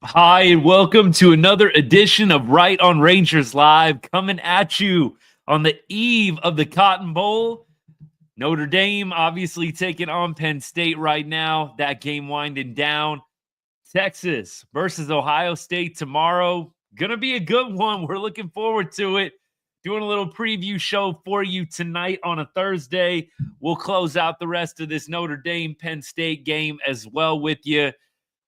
Hi, and welcome to another edition of Right on Rangers Live, coming at you on the eve of the Cotton Bowl. Notre Dame obviously taking on Penn State right now. That game winding down. Texas versus Ohio State tomorrow. Gonna be a good one. We're looking forward to it. Doing a little preview show for you tonight on a Thursday. We'll close out the rest of this Notre Dame Penn State game as well with you.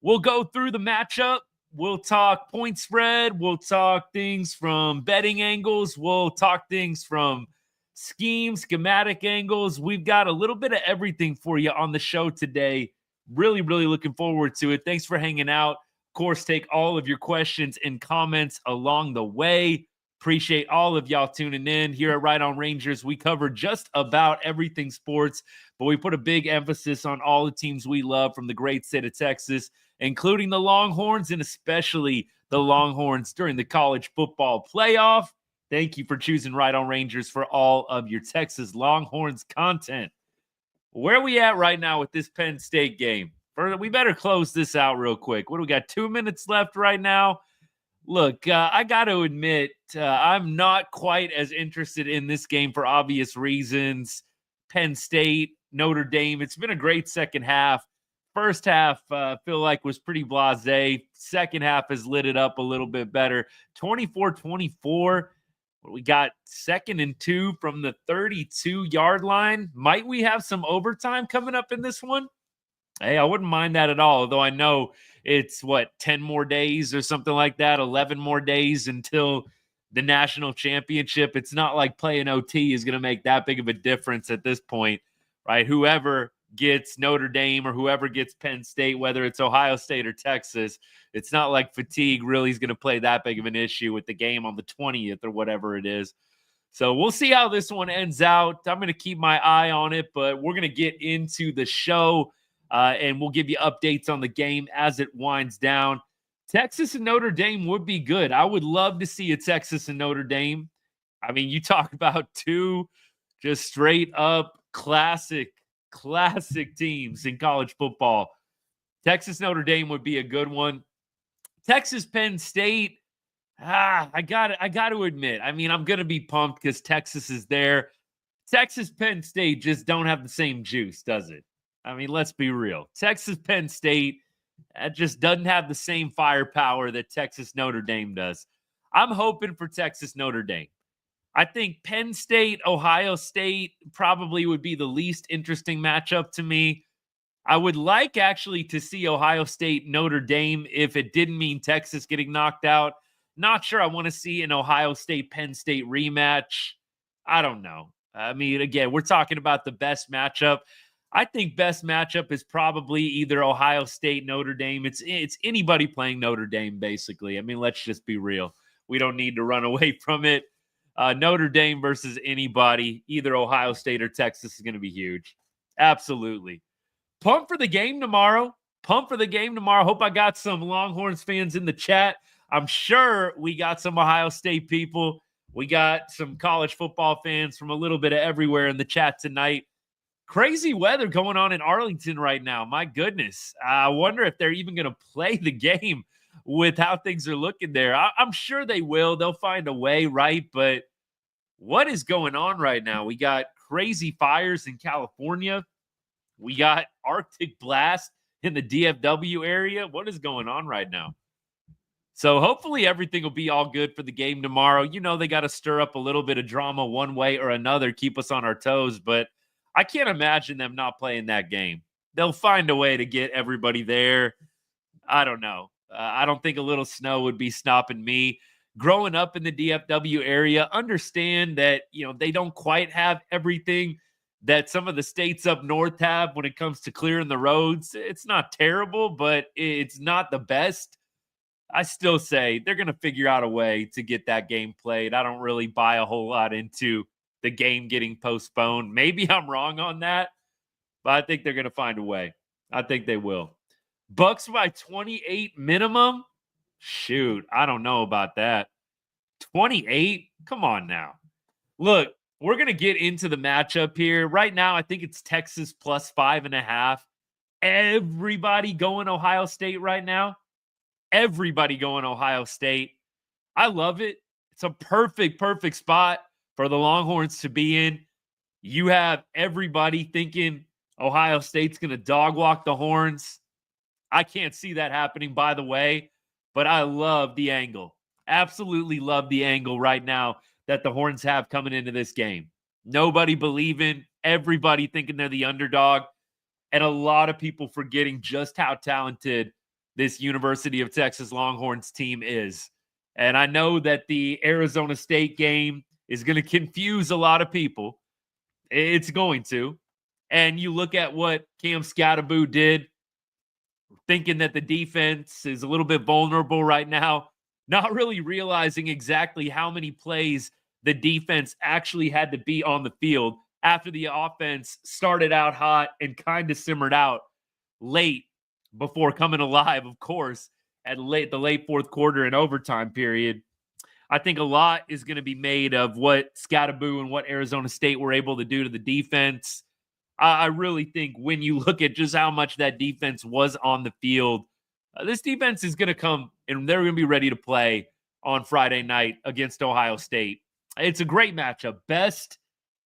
We'll go through the matchup. We'll talk point spread. We'll talk things from betting angles. We'll talk things from schematic angles. We've got a little bit of everything for you on the show today. Really looking forward to it. Thanks for hanging out. Of course, take all of your questions and comments along the way. Appreciate all of y'all tuning in here at Right on Rangers. We cover just about everything sports, but we put a big emphasis on all the teams we love from the great state of Texas, including the Longhorns and especially the Longhorns during the college football playoff. Thank you for choosing Right on Rangers for all of your Texas Longhorns content. Where are we at right now with this Penn State game? We better close this out real quick. What do we got? 2 minutes left right now. Look, I got to admit, I'm not quite as interested in this game for obvious reasons. Penn State, Notre Dame, it's been a great second half. First half, feel like was pretty blasé. Second half has lit it up a little bit better. 24-24. We got 2nd and 2 from the 32-yard line. Might we have some overtime coming up in this one? Hey, I wouldn't mind that at all, although I know it's 10 more days or something like that, 11 more days until the national championship. It's not like playing OT is going to make that big of a difference at this point, right? Whoever gets Notre Dame or whoever gets Penn State, whether it's Ohio State or Texas, it's not like fatigue really is going to play that big of an issue with the game on the 20th or whatever it is. So we'll see how this one ends out. I'm going to keep my eye on it, but we're going to get into the show. And we'll give you updates on the game as it winds down. Texas and Notre Dame would be good. I would love to see a Texas and Notre Dame. I mean, you talk about two just straight up classic teams in college football. Texas Notre Dame would be a good one. Texas Penn State, I got to admit, I mean, I'm going to be pumped because Texas is there. Texas Penn State just don't have the same juice, does it? I mean, let's be real. Texas Penn State just doesn't have the same firepower that Texas Notre Dame does. I'm hoping for Texas Notre Dame. I think Penn State, Ohio State probably would be the least interesting matchup to me. I would like actually to see Ohio State Notre Dame if it didn't mean Texas getting knocked out. Not sure I want to see an Ohio State Penn State rematch. I don't know. I mean, again, we're talking about the best matchup. I think best matchup is probably either Ohio State, Notre Dame. It's anybody playing Notre Dame, basically. I mean, let's just be real. We don't need to run away from it. Notre Dame versus anybody, either Ohio State or Texas, is going to be huge. Absolutely. Pump for the game tomorrow. Hope I got some Longhorns fans in the chat. I'm sure we got some Ohio State people. We got some college football fans from a little bit of everywhere in the chat tonight. Crazy weather going on in Arlington right now. My goodness. I wonder if they're even going to play the game with how things are looking there. I'm sure they will. They'll find a way, right? But what is going on right now? We got crazy fires in California. We got Arctic blast in the DFW area. What is going on right now? So hopefully everything will be all good for the game tomorrow. You know, they got to stir up a little bit of drama one way or another, keep us on our toes, but I can't imagine them not playing that game. They'll find a way to get everybody there. I don't know. I don't think a little snow would be stopping me. Growing up in the DFW area, understand that, you know, they don't quite have everything that some of the states up north have when it comes to clearing the roads. It's not terrible, but it's not the best. I still say they're going to figure out a way to get that game played. I don't really buy a whole lot into the game getting postponed. Maybe I'm wrong on that, but I think they're going to find a way. I think they will. Bucks by 28 minimum? Shoot, I don't know about that. 28? Come on now. Look, we're going to get into the matchup here. Right now, I think it's Texas plus 5.5. Everybody going Ohio State right now. Everybody going Ohio State. I love it. It's a perfect spot for the Longhorns to be in. You have everybody thinking Ohio State's going to dog walk the Horns. I can't see that happening, by the way, but I love the angle. Absolutely love the angle right now that the Horns have coming into this game. Nobody believing, everybody thinking they're the underdog, and a lot of people forgetting just how talented this University of Texas Longhorns team is. And I know that the Arizona State game is going to confuse a lot of people. It's going to. And you look at what Cam Scatteraboo did, thinking that the defense is a little bit vulnerable right now, not really realizing exactly how many plays the defense actually had to be on the field after the offense started out hot and kind of simmered out late before coming alive, of course, at the late fourth quarter and overtime period. I think a lot is going to be made of what Scatteraboo and what Arizona State were able to do to the defense. I really think when you look at just how much that defense was on the field, this defense is going to come and they're going to be ready to play on Friday night against Ohio State. It's a great matchup. Best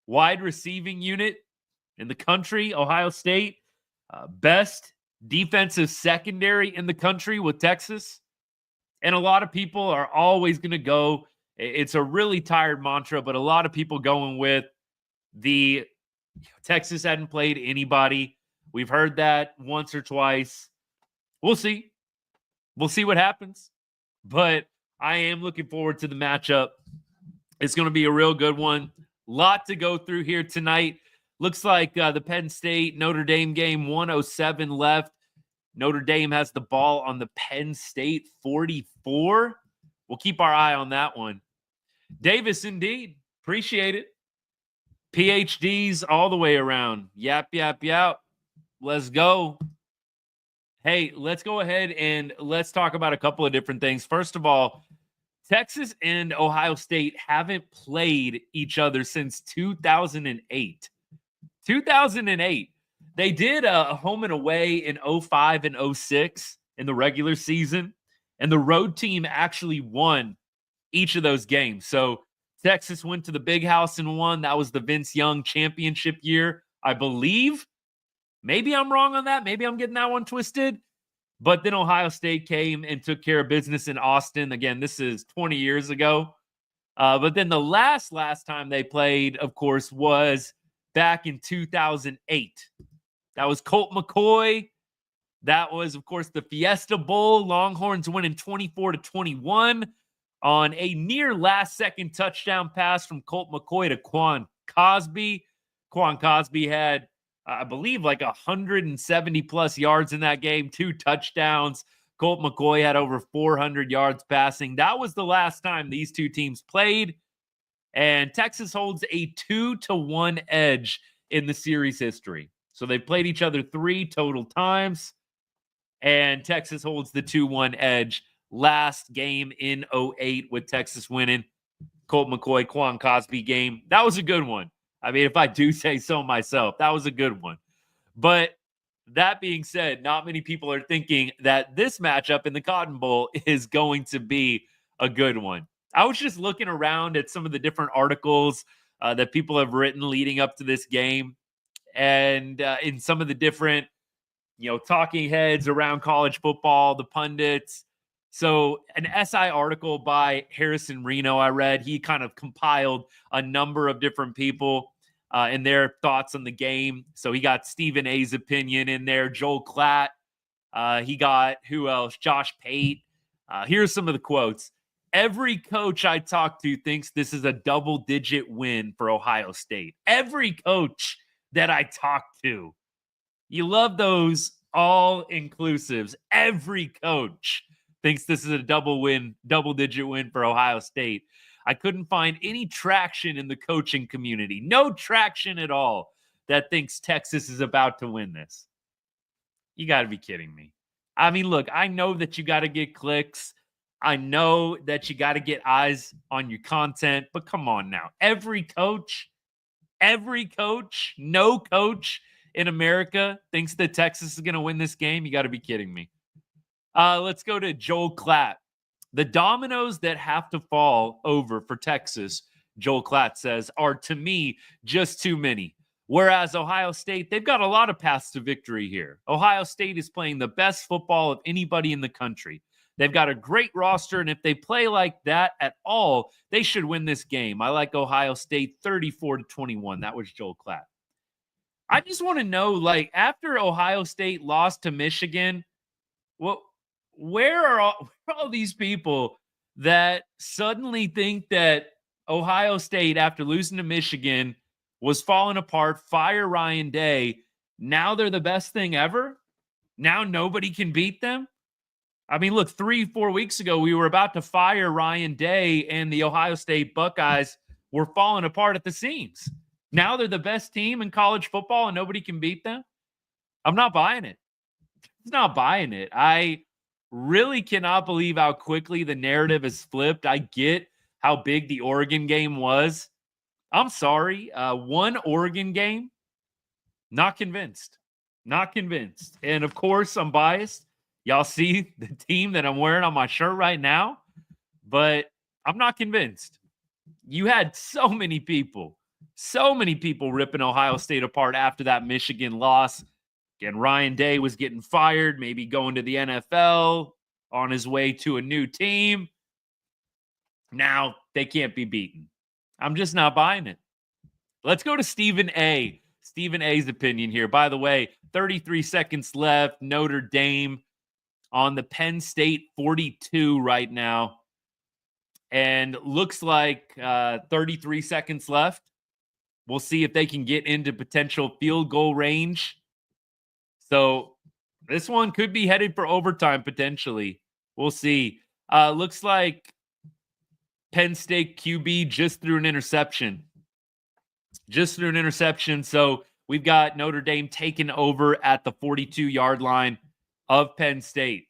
wide receiving unit in the country, Ohio State. Best defensive secondary in the country with Texas. And a lot of people are always going to go. It's a really tired mantra, but a lot of people going with the Texas hadn't played anybody. We've heard that once or twice. We'll see. We'll see what happens. But I am looking forward to the matchup. It's going to be a real good one. Lot to go through here tonight. Looks like the Penn State Notre Dame game, 1:07 left. Notre Dame has the ball on the Penn State 44. We'll keep our eye on that one. Davis, indeed. Appreciate it. PhDs all the way around. Yap. Let's go. Hey, let's go ahead and let's talk about a couple of different things. First of all, Texas and Ohio State haven't played each other since 2008. 2008. They did a home and away in 05 and 06 in the regular season, and the road team actually won each of those games. So Texas went to the Big House and won. That was the Vince Young championship year, I believe. Maybe I'm wrong on that. Maybe I'm getting that one twisted. But then Ohio State came and took care of business in Austin. Again, this is 20 years ago. But then the last time they played, of course, was back in 2008. That was Colt McCoy. That was, of course, the Fiesta Bowl. Longhorns winning 24-21 on a near last-second touchdown pass from Colt McCoy to Quan Cosby. Quan Cosby had, I believe, like 170-plus yards in that game, 2 touchdowns. Colt McCoy had over 400 yards passing. That was the last time these two teams played. And Texas holds a 2-1 edge in the series history. So they played each other 3 total times. And Texas holds the 2-1 edge. Last game in 08 with Texas winning. Colt McCoy, Quan Cosby game. That was a good one. I mean, if I do say so myself, that was a good one. But that being said, not many people are thinking that this matchup in the Cotton Bowl is going to be a good one. I was just looking around at some of the different articles that people have written leading up to this game. And in some of the different, talking heads around college football, the pundits. So an SI article by Harrison Reno I read, he kind of compiled a number of different people and their thoughts on the game. So he got Stephen A's opinion in there, Joel Klatt. He got, who else? Josh Pate. Here's some of the quotes. Every coach I talk to thinks this is a double-digit win for Ohio State. Every coach that I talk to. You love those all-inclusives. Every coach thinks this is a double-digit win for Ohio State. I couldn't find any traction in the coaching community. No traction at all that thinks Texas is about to win this. You got to be kidding me. I mean, look, I know that you got to get clicks. I know that you got to get eyes on your content, but come on now. Every coach, no coach in America thinks that Texas is going to win this game. You got to be kidding me. Let's go to Joel Klatt. The dominoes that have to fall over for Texas, Joel Klatt says, are to me just too many. Whereas Ohio State, they've got a lot of paths to victory here. Ohio State is playing the best football of anybody in the country. They've got a great roster, and if they play like that at all, they should win this game. I like Ohio State 34-21. That was Joel Klatt. I just want to know, like, after Ohio State lost to Michigan, where are all these people that suddenly think that Ohio State, after losing to Michigan, was falling apart, fire Ryan Day? Now they're the best thing ever? Now nobody can beat them? I mean, look, 3-4 weeks ago, we were about to fire Ryan Day, and the Ohio State Buckeyes were falling apart at the seams. Now they're the best team in college football, and nobody can beat them? I'm not buying it. I'm not buying it. I really cannot believe how quickly the narrative has flipped. I get how big the Oregon game was. I'm sorry. One Oregon game, not convinced. Not convinced. And of course, I'm biased. Y'all see the team that I'm wearing on my shirt right now, but I'm not convinced. You had so many people ripping Ohio State apart after that Michigan loss. Again, Ryan Day was getting fired, maybe going to the NFL, on his way to a new team. Now they can't be beaten. I'm just not buying it. Let's go to Stephen A. Stephen A's opinion here. By the way, 33 seconds left. Notre Dame on the Penn State 42 right now. And looks like 33 seconds left. We'll see if they can get into potential field goal range. So this one could be headed for overtime potentially. We'll see. Looks like Penn State QB just threw an interception. So we've got Notre Dame taken over at the 42-yard line of Penn State.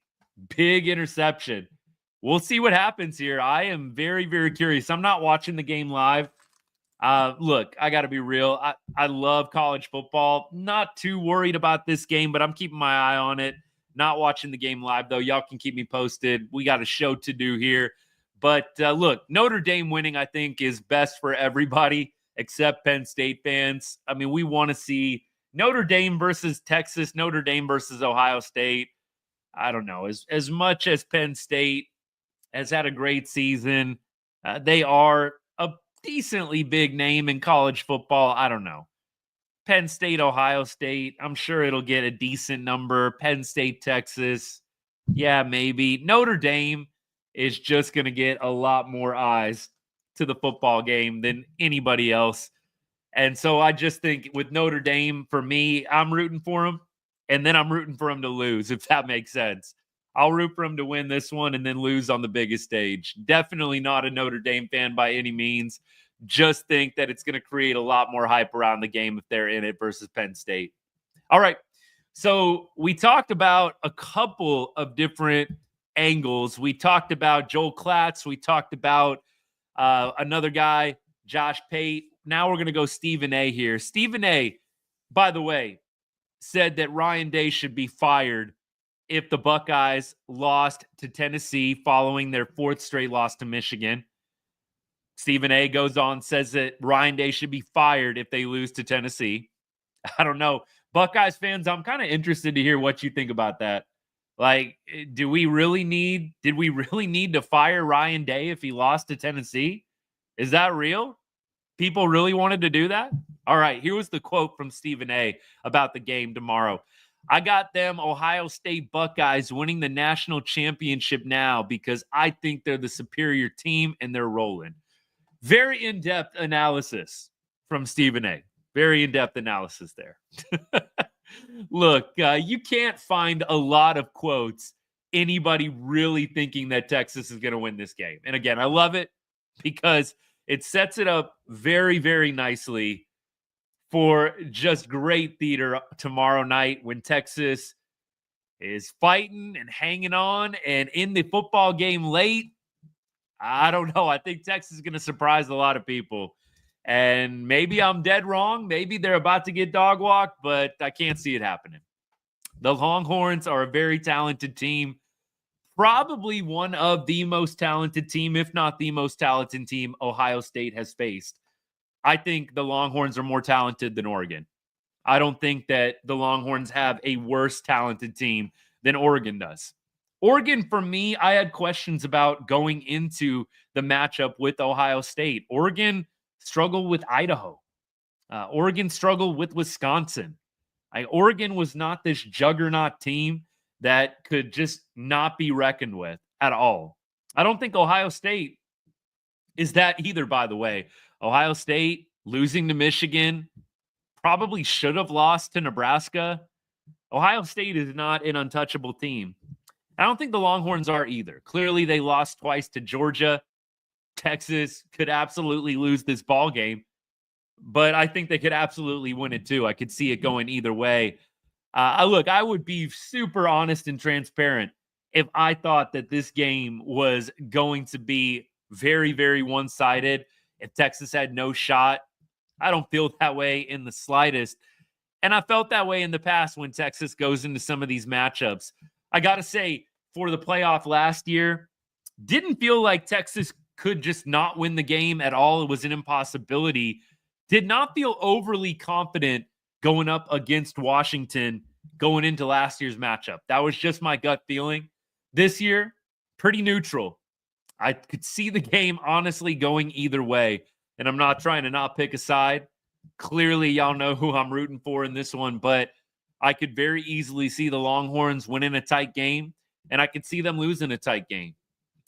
Big interception. We'll see what happens here. I am very, very curious. I'm not watching the game live. Look, I got to be real. I love college football. Not too worried about this game, but I'm keeping my eye on it. Not watching the game live, though. Y'all can keep me posted. We got a show to do here. But look, Notre Dame winning, I think, is best for everybody except Penn State fans. I mean, we want to see Notre Dame versus Texas, Notre Dame versus Ohio State. I don't know. As much as Penn State has had a great season, they are a decently big name in college football. I don't know. Penn State, Ohio State, I'm sure it'll get a decent number. Penn State, Texas, yeah, maybe. Notre Dame is just going to get a lot more eyes to the football game than anybody else. And so I just think with Notre Dame, for me, I'm rooting for them, and then I'm rooting for them to lose, if that makes sense. I'll root for them to win this one and then lose on the biggest stage. Definitely not a Notre Dame fan by any means. Just think that it's going to create a lot more hype around the game if they're in it versus Penn State. All right. So we talked about a couple of different angles. We talked about Joel Klatt. We talked about another guy, Josh Pate. Now we're going to go Stephen A here. Stephen A, by the way, said that Ryan Day should be fired if the Buckeyes lost to Tennessee following their fourth straight loss to Michigan. Stephen A goes on, says that Ryan Day should be fired if they lose to Tennessee. I don't know. Buckeyes fans, I'm kind of interested to hear what you think about that. Like, did we really need to fire Ryan Day if he lost to Tennessee? Is that real? People really wanted to do that? All right, here was the quote from Stephen A about the game tomorrow. I got them Ohio State Buckeyes winning the national championship now because I think they're the superior team and they're rolling. Very in-depth analysis from Stephen A. Very in-depth analysis there. Look, you can't find a lot of quotes, anybody really thinking that Texas is going to win this game. And again, I love it because it sets it up very, very nicely for just great theater tomorrow night when Texas is fighting and hanging on and in the football game late. I don't know. I think Texas is going to surprise a lot of people. And maybe I'm dead wrong. Maybe they're about to get dog walked, but I can't see it happening. The Longhorns are a very talented team. probably one of the most talented team, if not the most talented team Ohio State has faced. I think the Longhorns are more talented than Oregon. I don't think that the Longhorns have a worse talented team than Oregon does. Oregon, for me, I had questions about going into the matchup with Ohio State. Oregon struggled with Idaho. Oregon struggled with Wisconsin. Oregon was not this juggernaut team that could just not be reckoned with at all. I don't think Ohio State is that either, by the way. Ohio State losing to Michigan, probably should have lost to Nebraska. Ohio State is not an untouchable team. I don't think the Longhorns are either. Clearly, they lost twice to Georgia. Texas could absolutely lose this ball game, but I think they could absolutely win it too. I could see it going either way. Look, I would be super honest and transparent if I thought that this game was going to be very, very one-sided. If Texas had no shot, I don't feel that way in the slightest. And I felt that way in the past when Texas goes into some of these matchups. I got to say, for the playoff last year, didn't feel like Texas could just not win the game at all. It was an impossibility. Did not feel overly confident going up against Washington going into last year's matchup. That was just my gut feeling. This year, pretty neutral. I could see the game honestly going either way, and I'm not trying to not pick a side. Clearly, y'all know who I'm rooting for in this one, but I could very easily see the Longhorns winning a tight game, and I could see them losing a tight game.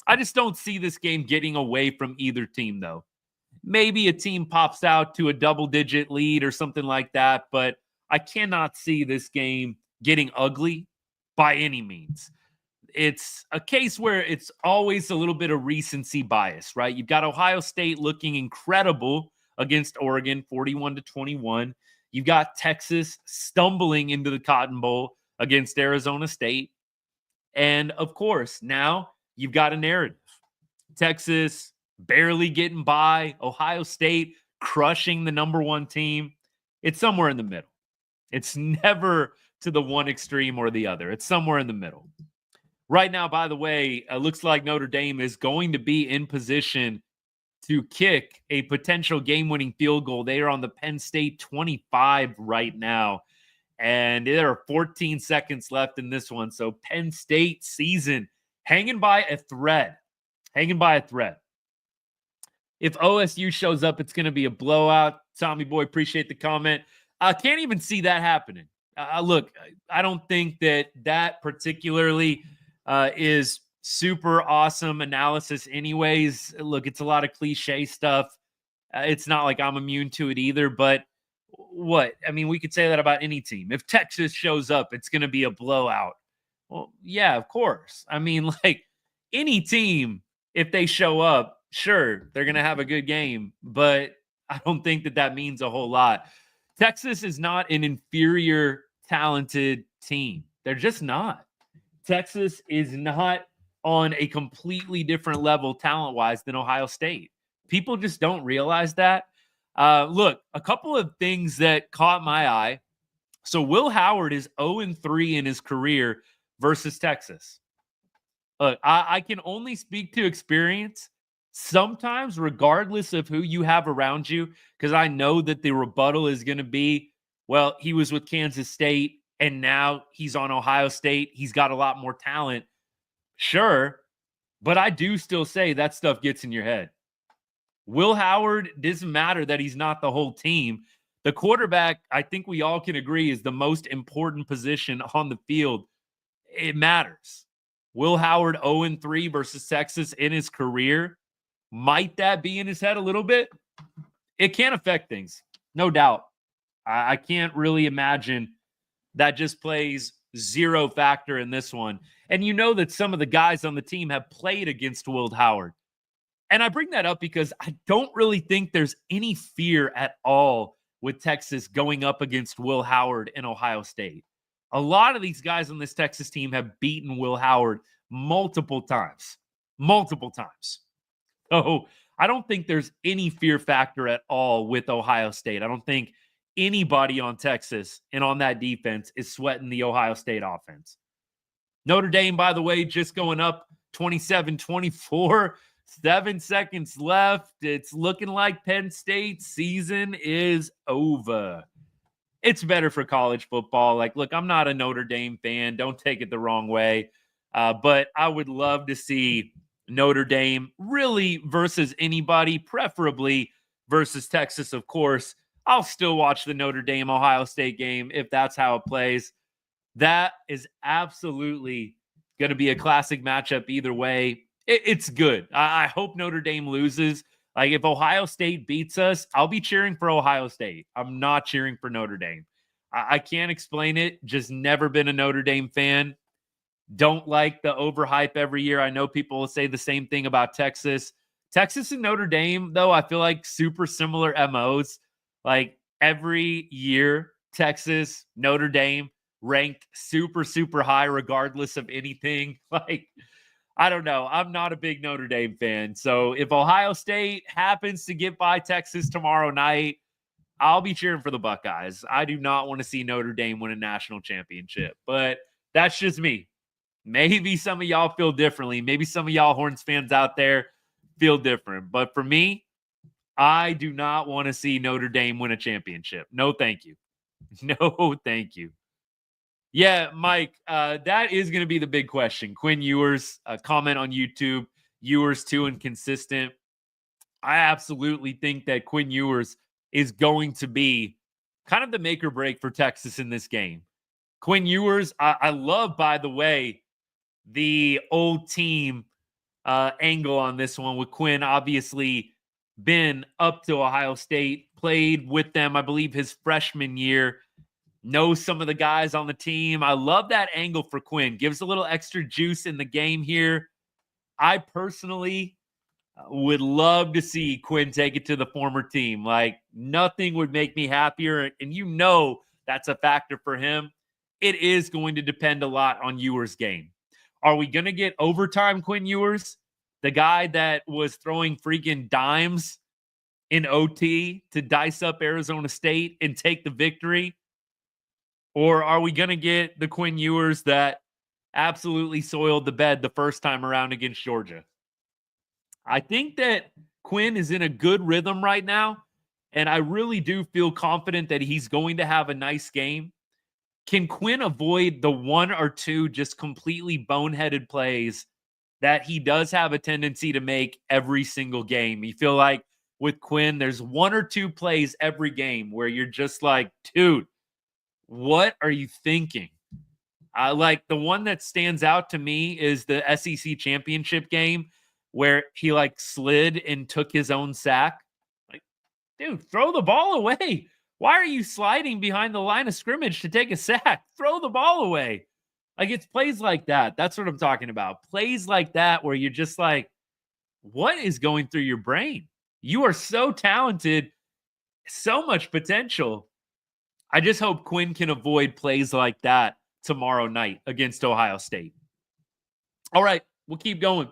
I just don't see this game getting away from either team, though. Maybe a team pops out to a double-digit lead or something like that, but I cannot see this game getting ugly by any means. It's a case where it's always a little bit of recency bias, right? You've got Ohio State looking incredible against Oregon, 41-21. You've got Texas stumbling into the Cotton Bowl against Arizona State. And of course, now you've got a narrative. Texas barely getting by, Ohio State crushing the number one team. It's somewhere in the middle. It's never to the one extreme or the other. It's somewhere in the middle. Right now, by the way, it looks like Notre Dame is going to be in position to kick a potential game-winning field goal. They are on the Penn State 25 right now, and there are 14 seconds left in this one. So Penn State season hanging by a thread. Hanging by a thread. If OSU shows up, it's going to be a blowout. Tommy Boy, appreciate the comment. I can't even see that happening. Look, I don't think that particularly is super awesome analysis anyways. Look, it's a lot of cliche stuff. It's not like I'm immune to it either, but what? I mean, we could say that about any team. If Texas shows up, it's going to be a blowout. Well, yeah, of course. I mean, like any team, if they show up, sure, they're going to have a good game, but I don't think that means a whole lot. Texas is not an inferior, talented team. They're just not. Texas is not on a completely different level talent-wise than Ohio State. People just don't realize that. Look, a couple of things that caught my eye. So Will Howard is 0-3 in his career versus Texas. Look, I can only speak to experience. Sometimes, regardless of who you have around you, because I know that the rebuttal is going to be, well, he was with Kansas State, and now he's on Ohio State. He's got a lot more talent. Sure, but I do still say that stuff gets in your head. Will Howard, doesn't matter that he's not the whole team. The quarterback, I think we all can agree, is the most important position on the field. It matters. Will Howard 0-3 versus Texas in his career. Might that be in his head a little bit? It can affect things, no doubt. I can't really imagine that just plays zero factor in this one. And you know that some of the guys on the team have played against Will Howard. And I bring that up because I don't really think there's any fear at all with Texas going up against Will Howard in Ohio State. A lot of these guys on this Texas team have beaten Will Howard multiple times. Multiple times. So I don't think there's any fear factor at all with Ohio State. I don't think anybody on Texas and on that defense is sweating the Ohio State offense. Notre Dame, by the way, just going up 27-24. 7 seconds left. It's looking like Penn State's season is over. It's better for college football. Like, look, I'm not a Notre Dame fan. Don't take it the wrong way. But I would love to see Notre Dame really versus anybody, preferably versus Texas, of course. I'll still watch the Notre Dame Ohio State game if that's how it plays. That is absolutely going to be a classic matchup either way. It's good. I hope Notre Dame loses. Like, if Ohio State beats us, I'll be cheering for Ohio State. I'm not cheering for Notre Dame. I can't explain it. Just never been a Notre Dame fan. Don't like the overhype every year. I know people will say the same thing about Texas. Texas and Notre Dame, though, I feel like super similar MOs. Like, every year, Texas, Notre Dame, ranked super, super high regardless of anything. Like, I don't know. I'm not a big Notre Dame fan. So if Ohio State happens to get by Texas tomorrow night, I'll be cheering for the Buckeyes. I do not want to see Notre Dame win a national championship, but that's just me. Maybe some of y'all feel differently. Maybe some of y'all Horns fans out there feel different. But for me, I do not want to see Notre Dame win a championship. No, thank you. No, thank you. Yeah, Mike, that is going to be the big question. Quinn Ewers, comment on YouTube. Ewers too inconsistent. I absolutely think that Quinn Ewers is going to be kind of the make or break for Texas in this game. Quinn Ewers, I love, by the way, the old team angle on this one with Quinn obviously been up to Ohio State, played with them, I believe, his freshman year. Knows some of the guys on the team. I love that angle for Quinn. Gives a little extra juice in the game here. I personally would love to see Quinn take it to the former team. Like, nothing would make me happier. And you know that's a factor for him. It is going to depend a lot on Ewers' game. Are we going to get overtime Quinn Ewers? The guy that was throwing freaking dimes in OT to dice up Arizona State and take the victory? Or are we going to get the Quinn Ewers that absolutely soiled the bed the first time around against Georgia? I think that Quinn is in a good rhythm right now, and I really do feel confident that he's going to have a nice game. Can Quinn avoid the one or two just completely boneheaded plays that he does have a tendency to make every single game? You feel like with Quinn, there's one or two plays every game where you're just like, dude, what are you thinking? Like, the one that stands out to me is the SEC championship game where he like slid and took his own sack. Like, dude, throw the ball away. Why are you sliding behind the line of scrimmage to take a sack? Throw the ball away. Like, it's plays like that. That's what I'm talking about. Plays like that where you're just like, what is going through your brain? You are so talented, so much potential. I just hope Quinn can avoid plays like that tomorrow night against Ohio State. All right, we'll keep going.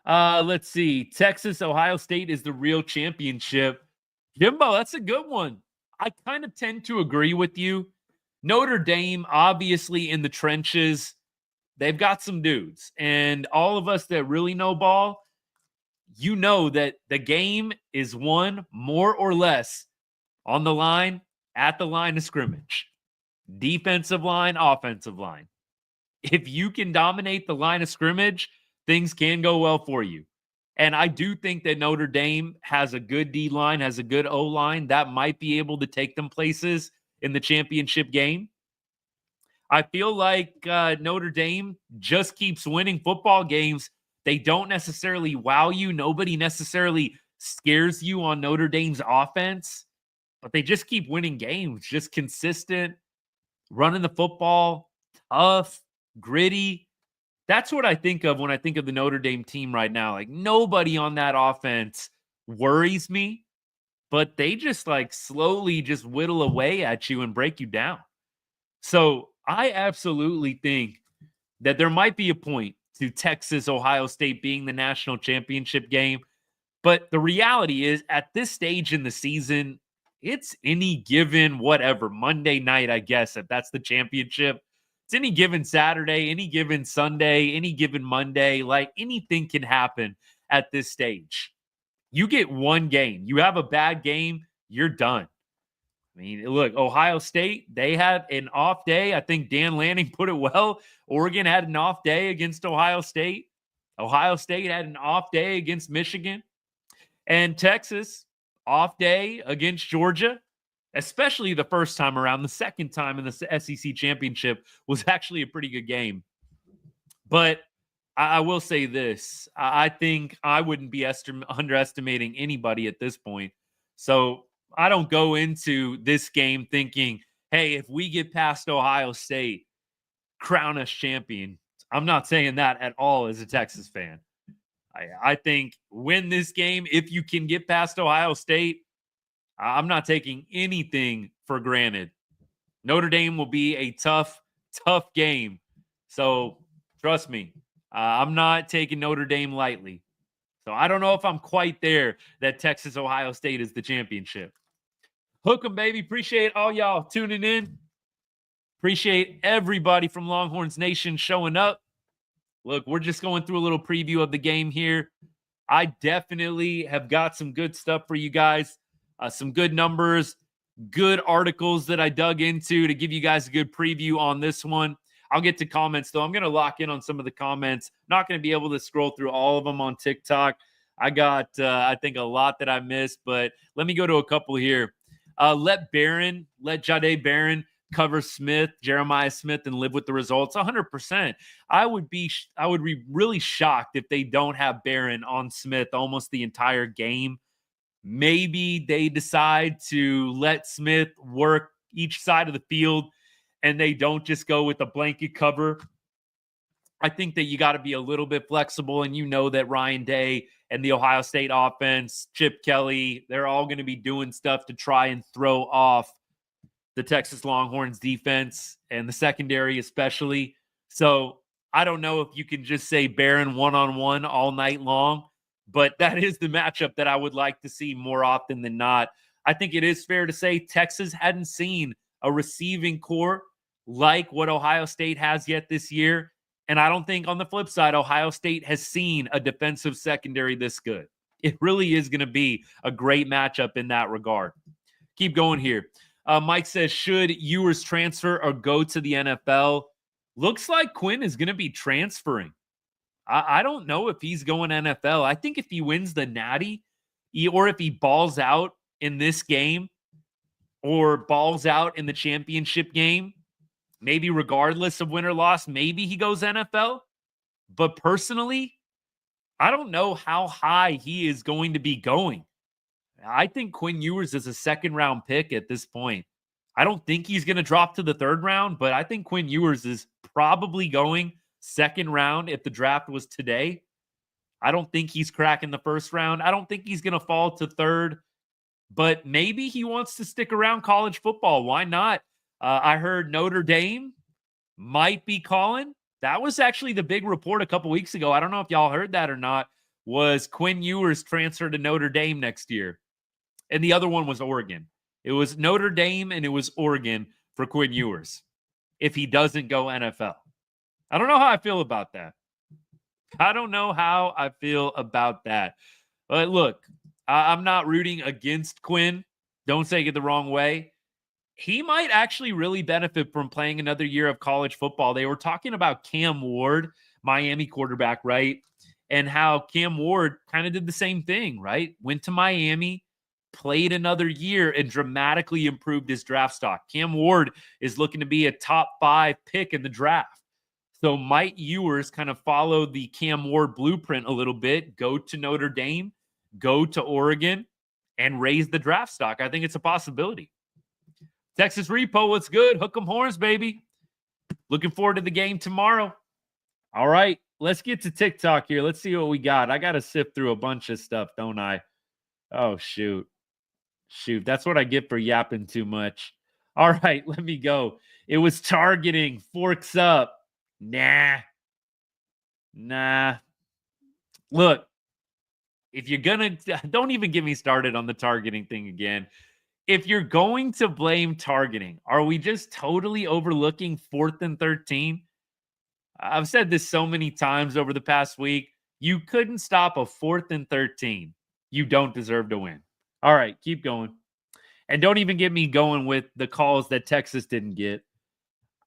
Let's see. Texas, Ohio State is the real championship. Jimbo, that's a good one. I kind of tend to agree with you. Notre Dame, obviously in the trenches, they've got some dudes. And all of us that really know ball, you know that the game is won more or less on the line, at the line of scrimmage. Defensive line, offensive line. If you can dominate the line of scrimmage, things can go well for you. And I do think that Notre Dame has a good D-line, has a good O-line that might be able to take them places in the championship game. I feel like Notre Dame just keeps winning football games. They don't necessarily wow you. Nobody necessarily scares you on Notre Dame's offense, but they just keep winning games, just consistent, running the football, tough, gritty. That's what I think of when I think of the Notre Dame team right now. Like, nobody on that offense worries me, but they just like slowly just whittle away at you and break you down. So I absolutely think that there might be a point to Texas, Ohio State being the national championship game. But the reality is, at this stage in the season, it's any given whatever Monday night, I guess, if that's the championship. It's any given Saturday, any given Sunday, any given Monday. Like, anything can happen at this stage. You get one game. You have a bad game, you're done. I mean, look, Ohio State, they had an off day. I think Dan Lanning put it well. Oregon had an off day against Ohio State. Ohio State had an off day against Michigan. And Texas, off day against Georgia, especially the first time around. The second time in the SEC championship was actually a pretty good game. But I will say this. I think I wouldn't be underestimating anybody at this point. So I don't go into this game thinking, hey, if we get past Ohio State, crown us champion. I'm not saying that at all as a Texas fan. I think win this game if you can get past Ohio State. I'm not taking anything for granted. Notre Dame will be a tough game. So trust me, I'm not taking Notre Dame lightly. So I don't know if I'm quite there that Texas Ohio State is the championship. Hook 'em, baby. Appreciate all y'all tuning in. Appreciate everybody from Longhorns Nation showing up. Look, we're just going through a little preview of the game here. I definitely have got some good stuff for you guys. Some good numbers, good articles that I dug into to give you guys a good preview on this one. I'll get to comments, though. I'm going to lock in on some of the comments. Not going to be able to scroll through all of them on TikTok. I got, I think, a lot that I missed, but let me go to a couple here. Let Jahdae Barron cover Smith, Jeremiah Smith, and live with the results. 100%. I would be really shocked if they don't have Barron on Smith almost the entire game. Maybe they decide to let Smith work each side of the field and they don't just go with a blanket cover. I think that you got to be a little bit flexible, and you know that Ryan Day and the Ohio State offense, Chip Kelly, they're all going to be doing stuff to try and throw off the Texas Longhorns defense and the secondary especially. So I don't know if you can just say Barron one-on-one all night long, but that is the matchup that I would like to see more often than not. I think it is fair to say Texas hadn't seen a receiving core like what Ohio State has yet this year. And I don't think on the flip side, Ohio State has seen a defensive secondary this good. It really is going to be a great matchup in that regard. Keep going here. Mike says, should Ewers transfer or go to the NFL? Looks like Quinn is going to be transferring. I don't know if he's going NFL. I think if he wins the Natty or if he balls out in this game or balls out in the championship game, maybe regardless of win or loss, maybe he goes NFL. But personally, I don't know how high he is going to be going. I think Quinn Ewers is a second-round pick at this point. I don't think he's going to drop to the third round, but I think Quinn Ewers is probably going second round if the draft was today. I don't think he's cracking the first round. I don't think he's going to fall to third, but maybe he wants to stick around college football. Why not? I heard Notre Dame might be calling. That was actually the big report a couple weeks ago. I don't know if y'all heard that or not, was Quinn Ewers transfer to Notre Dame next year. And the other one was Oregon. It was Notre Dame and it was Oregon for Quinn Ewers if he doesn't go NFL. I don't know how I feel about that. But look, I'm not rooting against Quinn. Don't take it the wrong way. He might actually really benefit from playing another year of college football. They were talking about Cam Ward, Miami quarterback, right? And how Cam Ward kind of did the same thing, right? Went to Miami, played another year, and dramatically improved his draft stock. Cam Ward is looking to be a top 5 pick in the draft. So might Ewers kind of follow the Cam Ward blueprint a little bit, go to Notre Dame, go to Oregon, and raise the draft stock? I think it's a possibility. Texas Repo, what's good? Hook 'em horns, baby. Looking forward to the game tomorrow. All right, let's get to TikTok here. Let's see what we got. I got to sift through a bunch of stuff, don't I? Oh, shoot. That's what I get for yapping too much. All right, let me go. It was targeting. Forks up. Nah. Look, if you're going to, don't even get me started on the targeting thing again. if you're going to blame targeting, are we just totally overlooking 4th and 13? I've said this so many times over the past week. You couldn't stop a 4th and 13. You don't deserve to win. All right, keep going. And don't even get me going with the calls that Texas didn't get.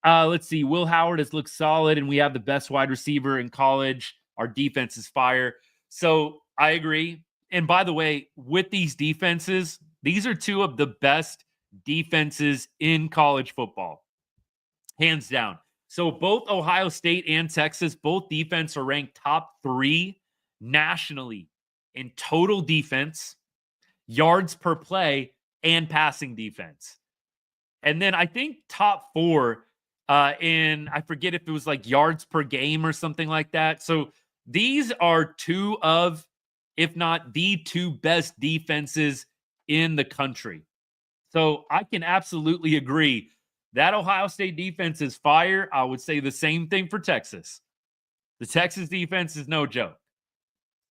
Let's see. Will Howard has looked solid, and we have the best wide receiver in college. Our defense is fire. So I agree. And by the way, with these defenses, these are two of the best defenses in college football, hands down. So both Ohio State and Texas, both defense are ranked top 3 nationally in total defense, yards per play, and passing defense. And then I think top 4 in, I forget if it was like yards per game or something like that. So these are two of, if not the 2 best defenses in the country. So I can absolutely agree that Ohio State defense is fire. I would say the same thing for Texas. The Texas defense is no joke.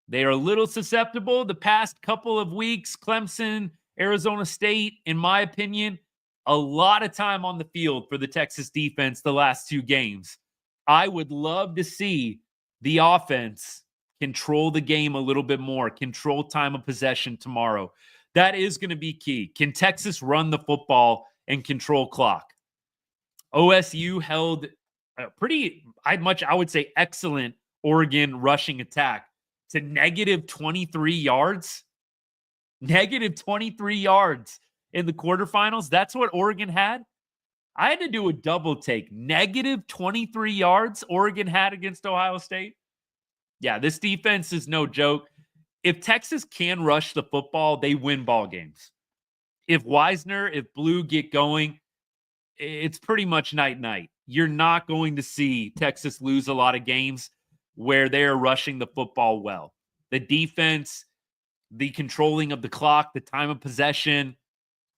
They are a little susceptible the past couple of weeks. Clemson, Arizona State, in my opinion, a lot of time on the field for the Texas defense the last 2 games. I would love to see the offense control the game a little bit more, control time of possession tomorrow. That is going to be key. Can Texas run the football and control clock? OSU held a pretty, I would say, excellent Oregon rushing attack to negative 23 yards. Negative 23 yards in the quarterfinals. That's what Oregon had. I had to do a double take. Negative 23 yards Oregon had against Ohio State. Yeah, this defense is no joke. If Texas can rush the football, they win ball games. If Wisner, if Blue get going, it's pretty much night-night. You're not going to see Texas lose a lot of games where they're rushing the football well. The defense, the controlling of the clock, the time of possession,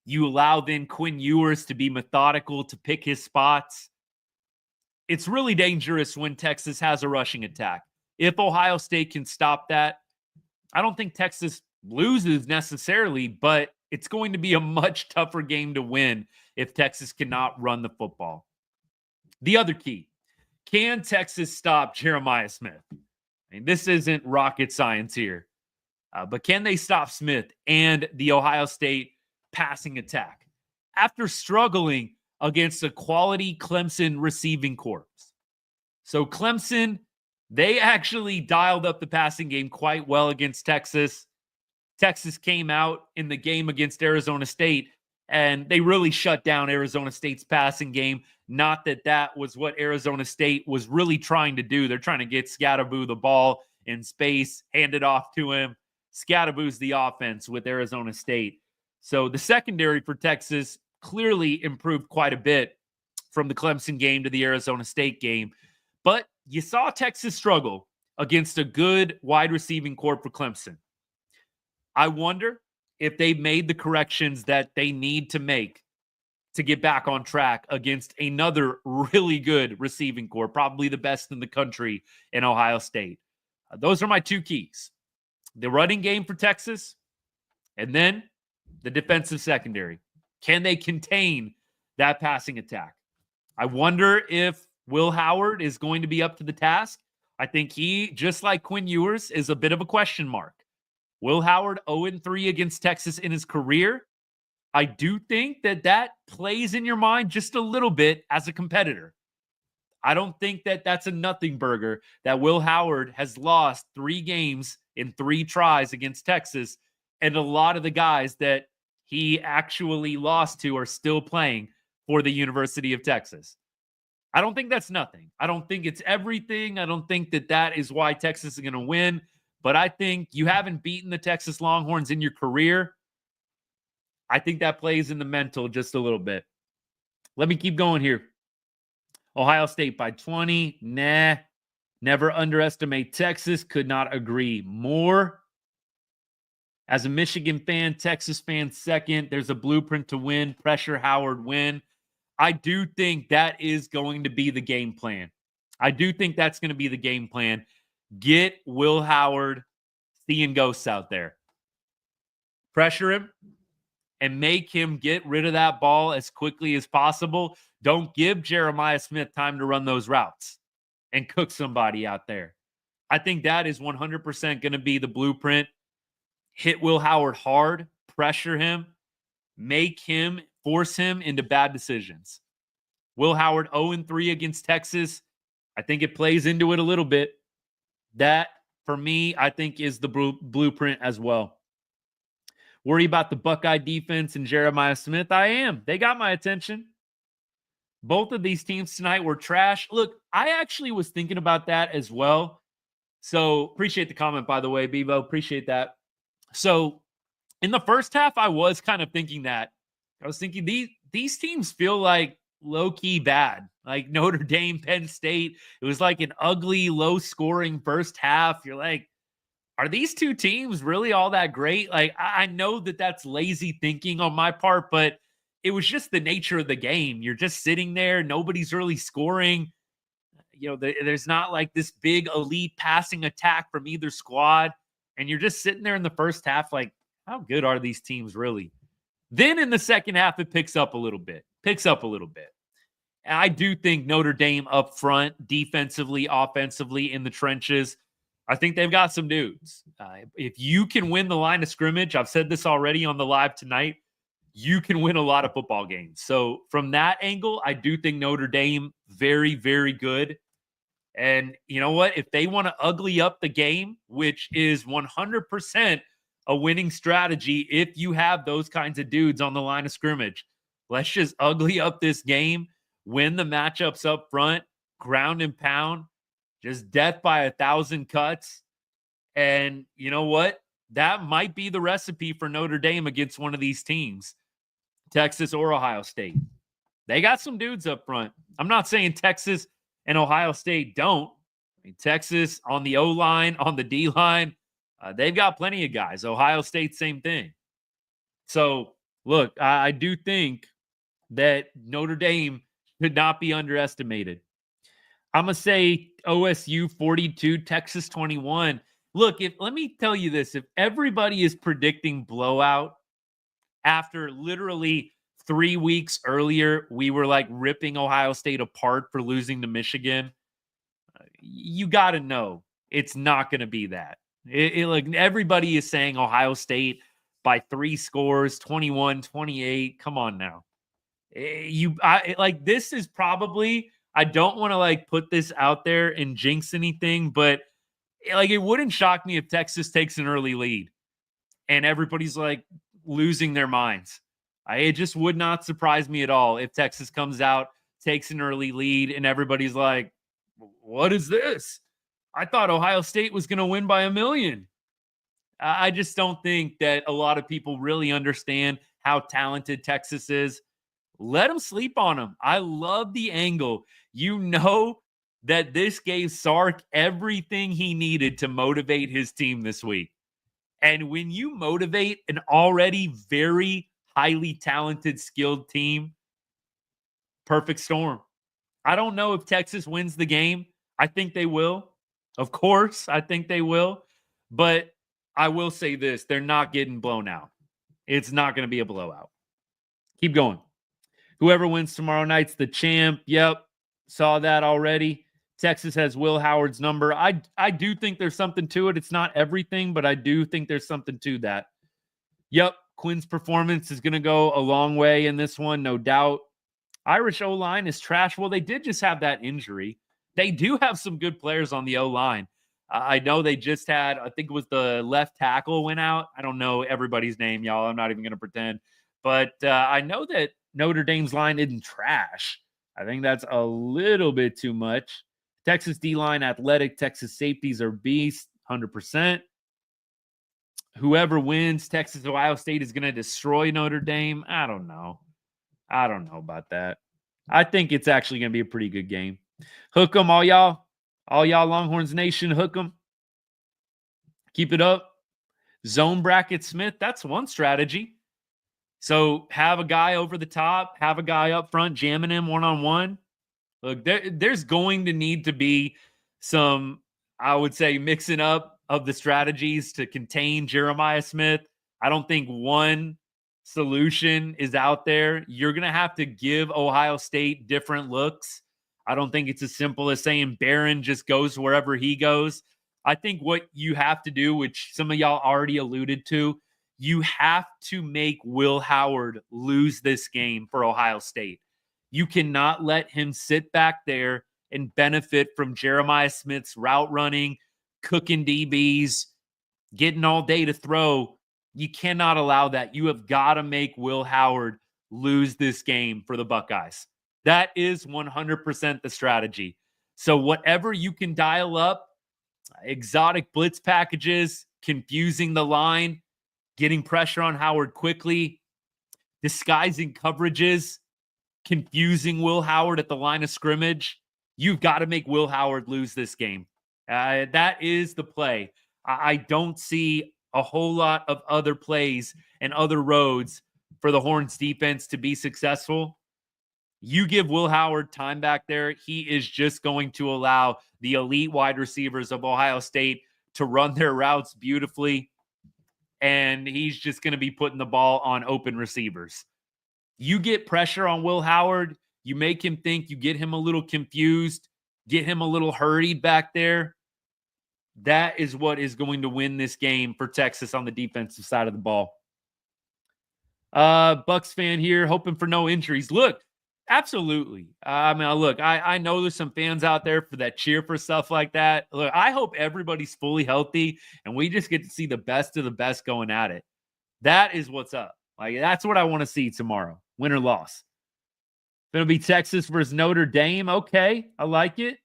you allow then Quinn Ewers to be methodical, to pick his spots. It's really dangerous when Texas has a rushing attack. If Ohio State can stop that, I don't think Texas loses necessarily, but it's going to be a much tougher game to win if Texas cannot run the football. The other key, can Texas stop Jeremiah Smith? I mean, this isn't rocket science here, but can they stop Smith and the Ohio State passing attack after struggling against a quality Clemson receiving corps? So Clemson, they actually dialed up the passing game quite well against Texas. Texas came out in the game against Arizona State, and they really shut down Arizona State's passing game. Not that that was what Arizona State was really trying to do. They're trying to get Scatterboo the ball in space, hand it off to him. Scatterboo's the offense with Arizona State. So the secondary for Texas clearly improved quite a bit from the Clemson game to the Arizona State game. But you saw Texas struggle against a good wide receiving corps for Clemson. I wonder if they made the corrections that they need to make to get back on track against another really good receiving corps, probably the best in the country in Ohio State. Those are my 2 keys. The running game for Texas, and then the defensive secondary. Can they contain that passing attack? I wonder if Will Howard is going to be up to the task. I think he, just like Quinn Ewers, is a bit of a question mark. Will Howard 0-3 against Texas in his career? I do think that that plays in your mind just a little bit as a competitor. I don't think that that's a nothing burger that Will Howard has lost 3 games in 3 tries against Texas, and a lot of the guys that he actually lost to are still playing for the University of Texas. I don't think that's nothing. I don't think it's everything. I don't think that that is why Texas is going to win. But I think you haven't beaten the Texas Longhorns in your career. I think that plays in the mental just a little bit. Let me keep going here. Ohio State by 20. Nah. Never underestimate Texas. Could not agree more. As a Michigan fan, Texas fan second. There's a blueprint to win. Pressure Howard win. I do think that is going to be the game plan. I do think that's going to be the game plan. Get Will Howard seeing ghosts out there. Pressure him and make him get rid of that ball as quickly as possible. Don't give Jeremiah Smith time to run those routes and cook somebody out there. I think that is 100% going to be the blueprint. Hit Will Howard hard, pressure him, force him into bad decisions. Will Howard 0-3 against Texas. I think it plays into it a little bit. That, for me, I think is the blueprint as well. Worry about the Buckeye defense and Jeremiah Smith? I am. They got my attention. Both of these teams tonight were trash. Look, I actually was thinking about that as well. So appreciate the comment, by the way, Bevo. Appreciate that. So in the first half, I was kind of thinking that. I was thinking these teams feel like low-key bad. Like Notre Dame, Penn State. It was like an ugly, low-scoring first half. You're like, are these two teams really all that great? Like, I know that that's lazy thinking on my part, but it was just the nature of the game. You're just sitting there. Nobody's really scoring. You know, there's not like this big elite passing attack from either squad. And you're just sitting there in the first half like, how good are these teams really? Then in the second half, it picks up a little bit. And I do think Notre Dame up front, defensively, offensively, in the trenches, I think they've got some dudes. If you can win the line of scrimmage, I've said this already on the live tonight, you can win a lot of football games. So from that angle, I do think Notre Dame very, very good. And you know what? If they want to ugly up the game, which is 100% a winning strategy if you have those kinds of dudes on the line of scrimmage, let's just ugly up this game, win the matchups up front, ground and pound, just death by 1,000 cuts. And you know what? That might be the recipe for Notre Dame against one of these teams, Texas or Ohio State. They got some dudes up front. I'm not saying Texas and Ohio State don't. I mean, Texas on the O-line, on the D-line, they've got plenty of guys. Ohio State, same thing. So, look, I do think that Notre Dame could not be underestimated. I'm going to say OSU 42, Texas 21. Look, let me tell you this. If everybody is predicting blowout after literally 3 weeks earlier, we were like ripping Ohio State apart for losing to Michigan, you got to know it's not going to be that. Like everybody is saying Ohio State by 3 scores, 21, 28. Come on now. This is probably, I don't want to like put this out there and jinx anything, but like it wouldn't shock me if Texas takes an early lead and everybody's like losing their minds. It just would not surprise me at all if Texas comes out, takes an early lead, and everybody's like, what is this? I thought Ohio State was going to win by 1 million. I just don't think that a lot of people really understand how talented Texas is. Let them sleep on them. I love the angle. You know that this gave Sark everything he needed to motivate his team this week. And when you motivate an already very highly talented, skilled team, perfect storm. I don't know if Texas wins the game. I think they will. Of course, I think they will. But I will say this, they're not getting blown out. It's not going to be a blowout. Keep going. Whoever wins tomorrow night's the champ. Yep, saw that already. Texas has Will Howard's number. I do think there's something to it. It's not everything, but I do think there's something to that. Yep, Quinn's performance is going to go a long way in this one, no doubt. Irish O-line is trash. Well, they did just have that injury. They do have some good players on the O-line. I know they just had, I think it was the left tackle went out. I don't know everybody's name, y'all. I'm not even going to pretend. But I know that Notre Dame's line isn't trash. I think that's a little bit too much. Texas D-line athletic. Texas safeties are beasts, 100%. Whoever wins, Texas Ohio State is going to destroy Notre Dame. I don't know about that. I think it's actually going to be a pretty good game. Hook 'em, all y'all. All y'all Longhorns Nation, hook 'em. Keep it up. Zone bracket Smith, that's one strategy. So have a guy over the top, have a guy up front jamming him one-on-one. Look, there's going to need to be some, I would say, mixing up of the strategies to contain Jeremiah Smith. I don't think one solution is out there. You're going to have to give Ohio State different looks. I don't think it's as simple as saying Barron just goes wherever he goes. I think what you have to do, which some of y'all already alluded to, you have to make Will Howard lose this game for Ohio State. You cannot let him sit back there and benefit from Jeremiah Smith's route running, cooking DBs, getting all day to throw. You cannot allow that. You have got to make Will Howard lose this game for the Buckeyes. That is 100% the strategy. So whatever you can dial up, exotic blitz packages, confusing the line, getting pressure on Howard quickly, disguising coverages, confusing Will Howard at the line of scrimmage. You've got to make Will Howard lose this game. That is the play. I don't see a whole lot of other plays and other roads for the Horns defense to be successful. You give Will Howard time back there, he is just going to allow the elite wide receivers of Ohio State to run their routes beautifully, and he's just going to be putting the ball on open receivers. You get pressure on Will Howard, you make him think, you get him a little confused, get him a little hurried back there. That is what is going to win this game for Texas on the defensive side of the ball. Bucks fan here, hoping for no injuries. Look, absolutely. I know there's some fans out there for that cheer for stuff like that. Look, I hope everybody's fully healthy and we just get to see the best of the best going at it. That is what's up. Like, that's what I want to see tomorrow, win or loss. Going to be Texas versus Notre Dame. Okay, I like it.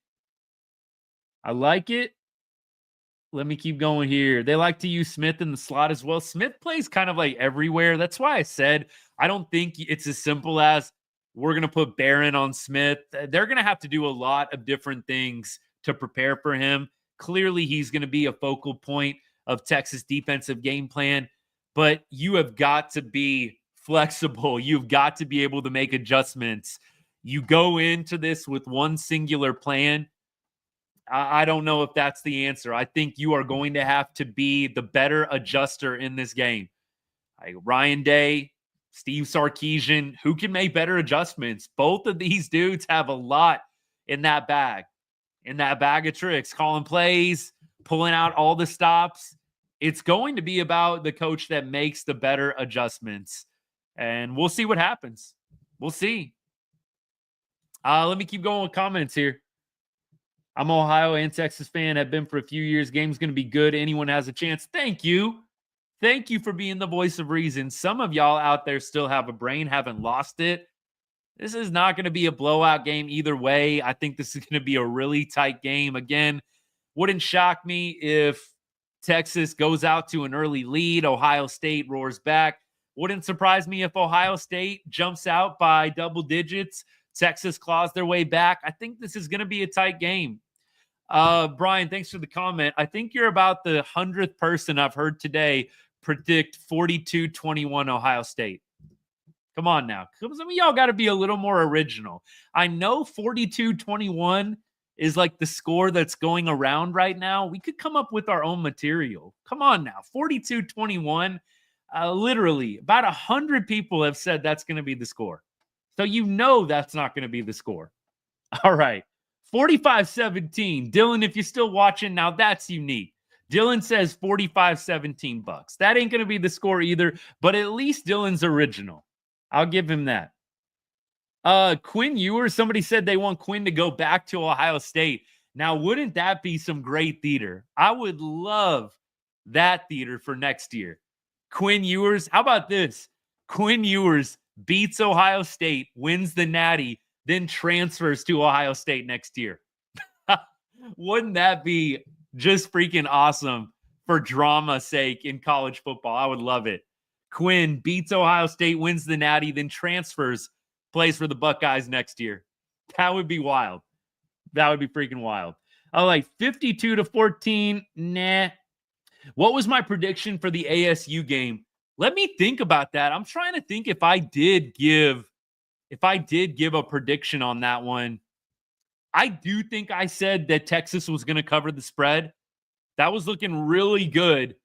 Let me keep going here. They like to use Smith in the slot as well. Smith plays kind of like everywhere. That's why I said I don't think it's as simple as we're going to put Barron on Smith. They're going to have to do a lot of different things to prepare for him. Clearly, he's going to be a focal point of Texas defensive game plan, but you have got to be flexible. You've got to be able to make adjustments. You go into this with one singular plan. I don't know if that's the answer. I think you are going to have to be the better adjuster in this game. Like Ryan Day, Steve Sarkisian, who can make better adjustments? Both of these dudes have a lot in that bag of tricks, calling plays, pulling out all the stops. It's going to be about the coach that makes the better adjustments. And we'll see what happens. We'll see. Let me keep going with comments here. I'm Ohio and Texas fan. Have been for a few years. Game's going to be good. Anyone has a chance. Thank you. Thank you for being the voice of reason. Some of y'all out there still have a brain, haven't lost it. This is not going to be a blowout game either way. I think this is going to be a really tight game. Again, wouldn't shock me if Texas goes out to an early lead. Ohio State roars back. Wouldn't surprise me if Ohio State jumps out by double digits. Texas claws their way back. I think this is going to be a tight game. Brian, thanks for the comment. I think you're about the 100th person I've heard today predict 42-21 Ohio State. Come on now. Some of y'all got to be a little more original. I know 42-21 is like the score that's going around right now. We could come up with our own material. Come on now. 42-21. Literally, about 100 people have said that's going to be the score. So you know that's not going to be the score. All right. 45-17. Dylan, if you're still watching, now that's unique. Dylan says 45-17 Bucks. That ain't going to be the score either, but at least Dylan's original. I'll give him that. Quinn Ewers, somebody said they want Quinn to go back to Ohio State. Now, wouldn't that be some great theater? I would love that theater for next year. Quinn Ewers, how about this? Quinn Ewers beats Ohio State, wins the Natty, then transfers to Ohio State next year. Wouldn't that be just freaking awesome for drama's sake in college football? I would love it. Quinn beats Ohio State, wins the Natty, then transfers, plays for the Buckeyes next year. That would be wild. That would be freaking wild. I like 52-14. Nah. What was my prediction for the ASU game? Let me think about that. I'm trying to think if I did give a prediction on that one. I do think I said that Texas was going to cover the spread. That was looking really good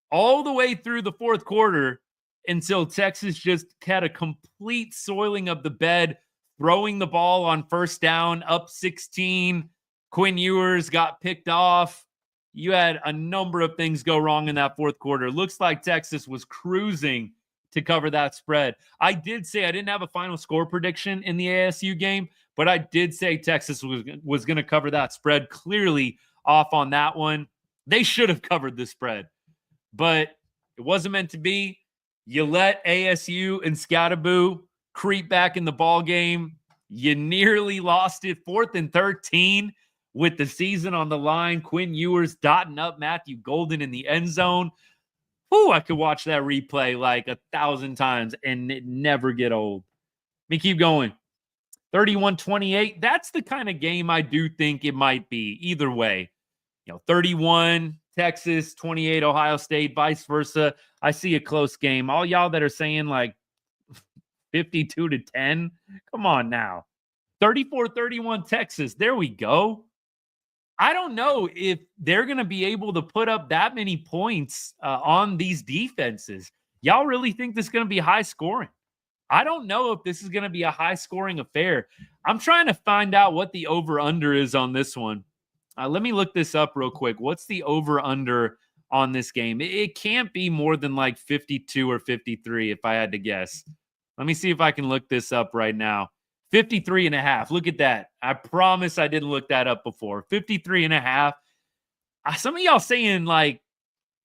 all the way through the fourth quarter. until Texas just had a complete soiling of the bed, throwing the ball on first down, up 16. Quinn Ewers got picked off. You had a number of things go wrong in that fourth quarter. Looks like Texas was cruising to cover that spread. I did say I didn't have a final score prediction in the ASU game, but I did say Texas was going to cover that spread. Clearly off on that one. They should have covered the spread, but it wasn't meant to be. You let ASU and Scatterboo creep back in the ball game. You nearly lost it. 4th and 13 with the season on the line. Quinn Ewers dotting up Matthew Golden in the end zone. Ooh, I could watch that replay like 1,000 times and it never get old. Let me keep going. 31-28. That's the kind of game I do think it might be. Either way, 31 Texas, 28 Ohio State, vice versa. I see a close game. All y'all that are saying like 52-10, come on now. 34-31 Texas. There we go. I don't know if they're going to be able to put up that many points on these defenses. Y'all really think this is going to be high scoring? I don't know if this is going to be a high scoring affair. I'm trying to find out what the over-under is on this one. Let me look this up real quick. What's the over-under on this game? It can't be more than like 52 or 53 if I had to guess. Let me see if I can look this up right now. 53.5. Look at that. I promise I didn't look that up before. 53.5. Some of y'all saying like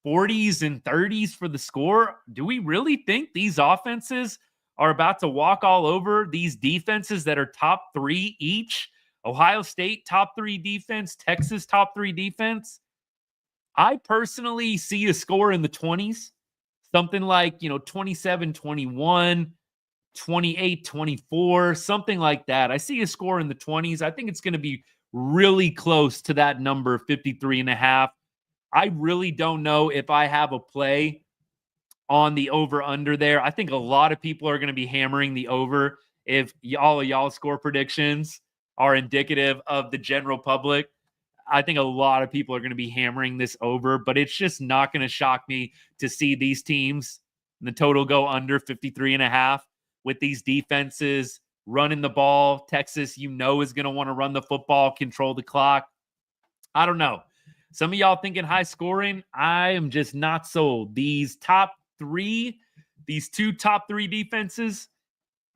40s and 30s for the score. Do we really think these offenses are about to walk all over these defenses that are top 3 each? Ohio State, top 3 defense. Texas, top 3 defense. I personally see a score in the 20s. Something like, 27-21. 28-24, something like that. I see a score in the 20s. I think it's going to be really close to that number, 53.5. I really don't know if I have a play on the over-under there. I think a lot of people are going to be hammering the over if all of y'all score predictions are indicative of the general public. I think a lot of people are going to be hammering this over, but it's just not going to shock me to see these teams, the total go under 53.5. With these defenses running the ball. Texas, is going to want to run the football, control the clock. I don't know. Some of y'all thinking high scoring. I am just not sold. These two top 3 defenses,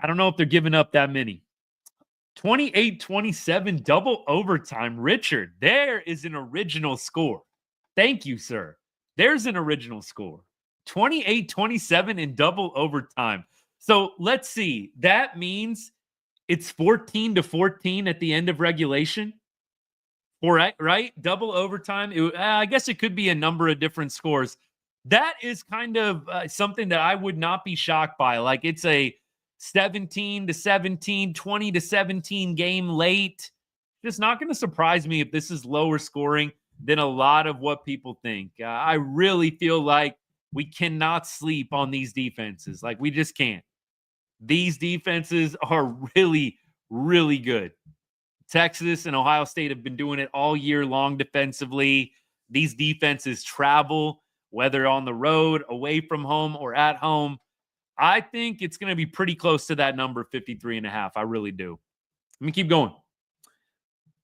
I don't know if they're giving up that many. 28-27, double overtime. Richard, there is an original score. Thank you, sir. There's an original score. 28-27 in double overtime. So let's see. That means it's 14-14 at the end of regulation. Right? Double overtime. I guess it could be a number of different scores. That is kind of something that I would not be shocked by. Like it's a 17-17, 20-17 game late. Just not going to surprise me if this is lower scoring than a lot of what people think. I really feel like we cannot sleep on these defenses. Like we just can't. These defenses are really, really good. Texas and Ohio State have been doing it all year long defensively. These defenses travel, whether on the road, away from home, or at home. I think it's going to be pretty close to that number, 53.5. I really do. Let me keep going.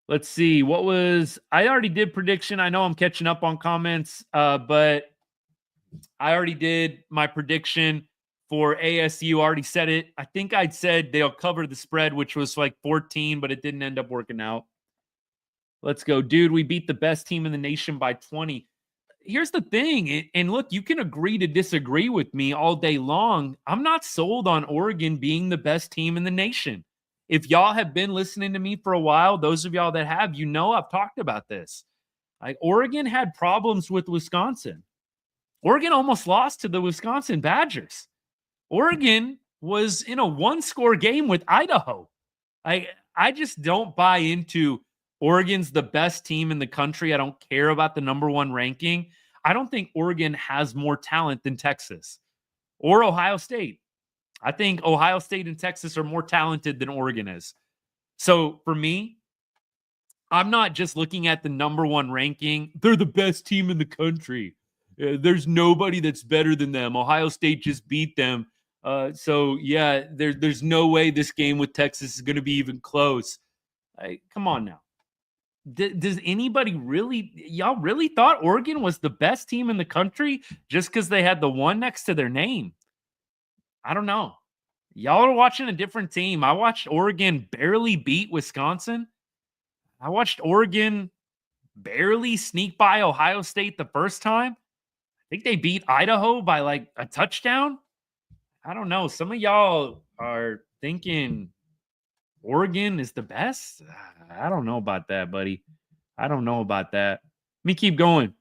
Let's see. I already did prediction. I know I'm catching up on comments, but I already did my prediction for ASU. Already said it. I think I'd said they'll cover the spread, which was like 14, but it didn't end up working out. Let's go. Dude, we beat the best team in the nation by 20. Here's the thing, and look, you can agree to disagree with me all day long. I'm not sold on Oregon being the best team in the nation. If y'all have been listening to me for a while, those of y'all that have, I've talked about this. Like Oregon had problems with Wisconsin. Oregon almost lost to the Wisconsin Badgers. Oregon was in a 1-score game with Idaho. I just don't buy into Oregon's the best team in the country. I don't care about the number 1 ranking. I don't think Oregon has more talent than Texas or Ohio State. I think Ohio State and Texas are more talented than Oregon is. So for me, I'm not just looking at the number 1 ranking. They're the best team in the country. There's nobody that's better than them. Ohio State just beat them. So yeah, there's no way this game with Texas is going to be even close. Come on now. Does anybody really, y'all really thought Oregon was the best team in the country just because they had the one next to their name? I don't know. Y'all are watching a different team. I watched Oregon barely beat Wisconsin. I watched Oregon barely sneak by Ohio State the first time. I think they beat Idaho by like a touchdown. I don't know. Some of y'all are thinking Oregon is the best. I don't know about that, buddy. I don't know about that. Let me keep going.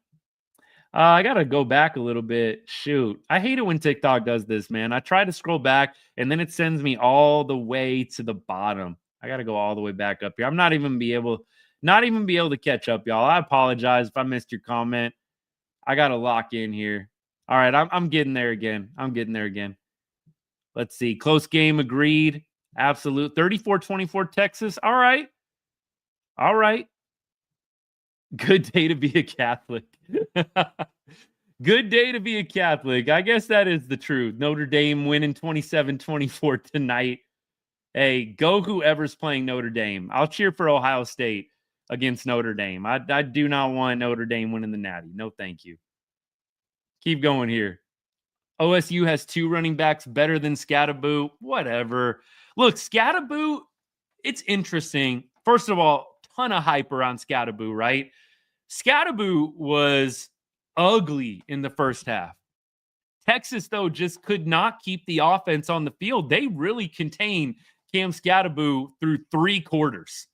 I got to go back a little bit. Shoot. I hate it when TikTok does this, man. I try to scroll back and then it sends me all the way to the bottom. I got to go all the way back up here. I'm not even be able to catch up, y'all. I apologize if I missed your comment. I got to lock in here. All right. I'm getting there again. Let's see. Close game, agreed. Absolute. 34-24 Texas. All right. Good day to be a Catholic. Good day to be a Catholic. I guess that is the truth. Notre Dame winning 27-24 tonight. Hey, go whoever's playing Notre Dame. I'll cheer for Ohio State against Notre Dame. I do not want Notre Dame winning the Natty. No, thank you. Keep going here. OSU has 2 running backs better than Scatterboot. Whatever. Look, Scatterboot, it's interesting. First of all, ton of hype around Scatterboot, right? Scatterboot was ugly in the first half. Texas, though, just could not keep the offense on the field. They really contained Cam Scatterboot through 3 quarters.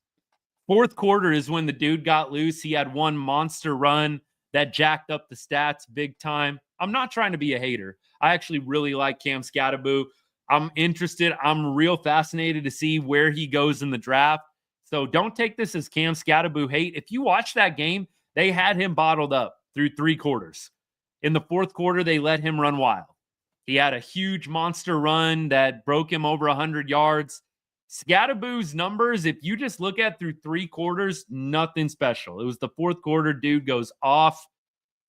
Fourth quarter is when the dude got loose. He had one monster run that jacked up the stats big time. I'm not trying to be a hater. I actually really like Cam Scatterboot. I'm interested. I'm real fascinated to see where he goes in the draft. So don't take this as Cam Scatterboot hate. If you watch that game, they had him bottled up through 3 quarters. In the fourth quarter, they let him run wild. He had a huge monster run that broke him over 100 yards. Scatterboot's numbers, if you just look at through 3 quarters, nothing special. It was the fourth quarter, dude goes off.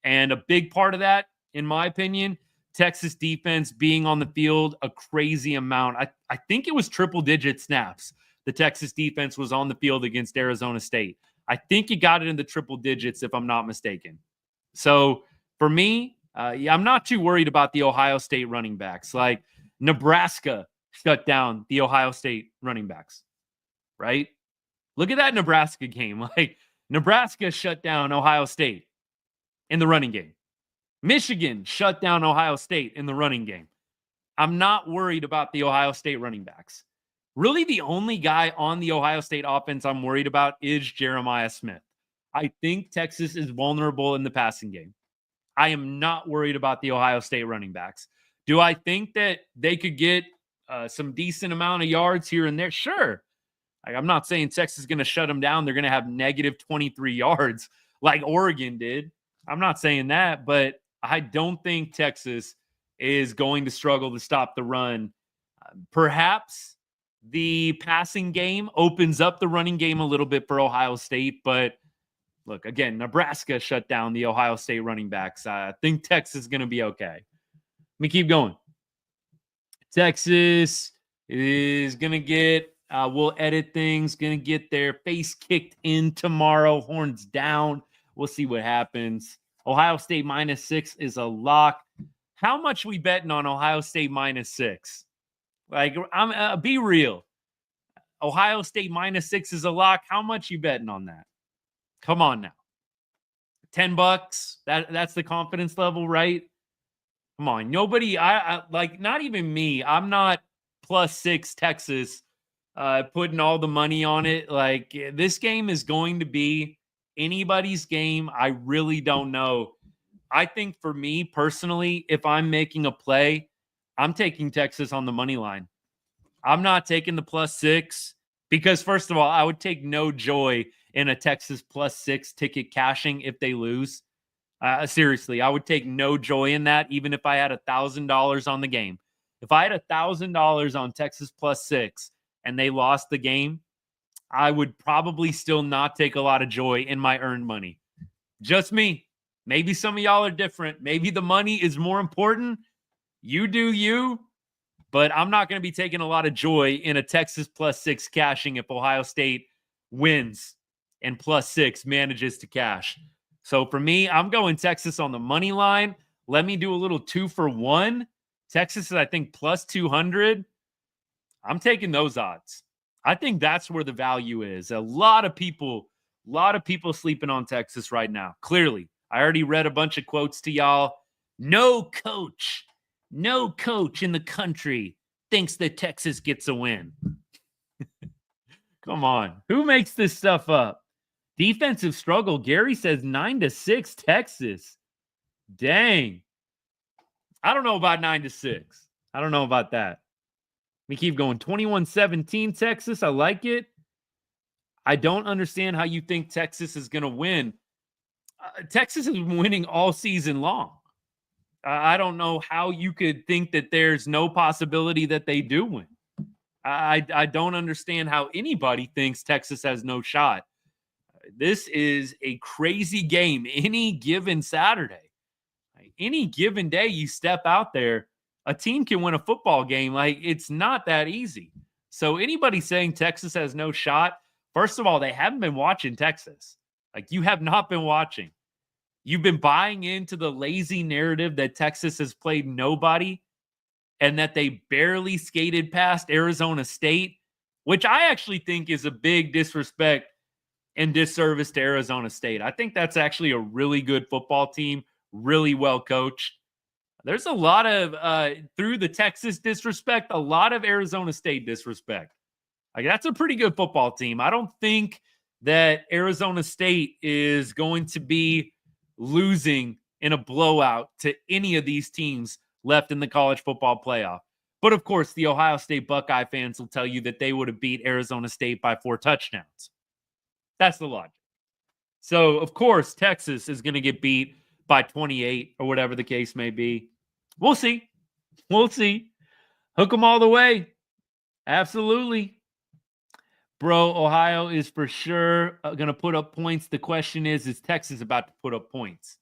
And a big part of that, in my opinion, Texas defense being on the field a crazy amount. I think it was triple-digit snaps. The Texas defense was on the field against Arizona State. I think he got it in the triple digits, if I'm not mistaken. So for me, I'm not too worried about the Ohio State running backs. Like Nebraska shut down the Ohio State running backs, right? Look at that Nebraska game. Like Nebraska shut down Ohio State in the running game. Michigan shut down Ohio State in the running game. I'm not worried about the Ohio State running backs. Really, the only guy on the Ohio State offense I'm worried about is Jeremiah Smith. I think Texas is vulnerable in the passing game. I am not worried about the Ohio State running backs. Do I think that they could get some decent amount of yards here and there? Sure. I'm not saying Texas is going to shut them down. They're going to have negative 23 yards like Oregon did. I'm not saying that, but I don't think Texas is going to struggle to stop the run. Perhaps the passing game opens up the running game a little bit for Ohio State, but look, again, Nebraska shut down the Ohio State running backs. I think Texas is going to be okay. Let me keep going. Texas is going to get, we'll edit things, going to get their face kicked in tomorrow, horns down. We'll see what happens. Ohio State -6 is a lock. How much we betting on Ohio State -6? Like, be real. Ohio State -6 is a lock. How much you betting on that? Come on now. $10. That's the confidence level, right? Come on. Nobody, I like, not even me. I'm not +6 Texas putting all the money on it. Like, this game is going to be anybody's game. I really don't know. I think for me personally, if I'm making a play, I'm taking Texas on the money line. I'm not taking the +6 because, first of all, I would take no joy in a Texas +6 ticket cashing if they lose. Seriously, I would take no joy in that, even if I had $1,000 on the game. If I had $1,000 on Texas +6 and they lost the game, I would probably still not take a lot of joy in my earned money. Just me. Maybe some of y'all are different. Maybe the money is more important. You do you. But I'm not going to be taking a lot of joy in a Texas +6 cashing if Ohio State wins and +6 manages to cash. So for me, I'm going Texas on the money line. Let me do a little 2-for-1. Texas is, I think, +200. I'm taking those odds. I think that's where the value is. A lot of people sleeping on Texas right now. Clearly, I already read a bunch of quotes to y'all. No coach in the country thinks that Texas gets a win. Come on. Who makes this stuff up? Defensive struggle. Gary says 9-6 Texas. Dang. I don't know about 9-6. I don't know about that. We keep going. 21-17 Texas. I like it. I don't understand how you think Texas is going to win. Texas is winning all season long. I don't know how you could think that there's no possibility that they do win. I don't understand how anybody thinks Texas has no shot. This is a crazy game any given Saturday. Any given day you step out there, a team can win a football game. Like, it's not that easy. So anybody saying Texas has no shot, first of all, they haven't been watching Texas. Like, you have not been watching. You've been buying into the lazy narrative that Texas has played nobody and that they barely skated past Arizona State, which I actually think is a big disrespect and disservice to Arizona State. I think that's actually a really good football team, really well coached. There's a lot of, through the Texas disrespect, a lot of Arizona State disrespect. Like, that's a pretty good football team. I don't think that Arizona State is going to be losing in a blowout to any of these teams left in the college football playoff. But of course, the Ohio State Buckeye fans will tell you that they would have beat Arizona State by 4 touchdowns. That's the logic. So, of course, Texas is going to get beat by 28 or whatever the case may be. We'll see. We'll see. Hook them all the way. Absolutely. Bro, Ohio is for sure going to put up points. The question is Texas about to put up points?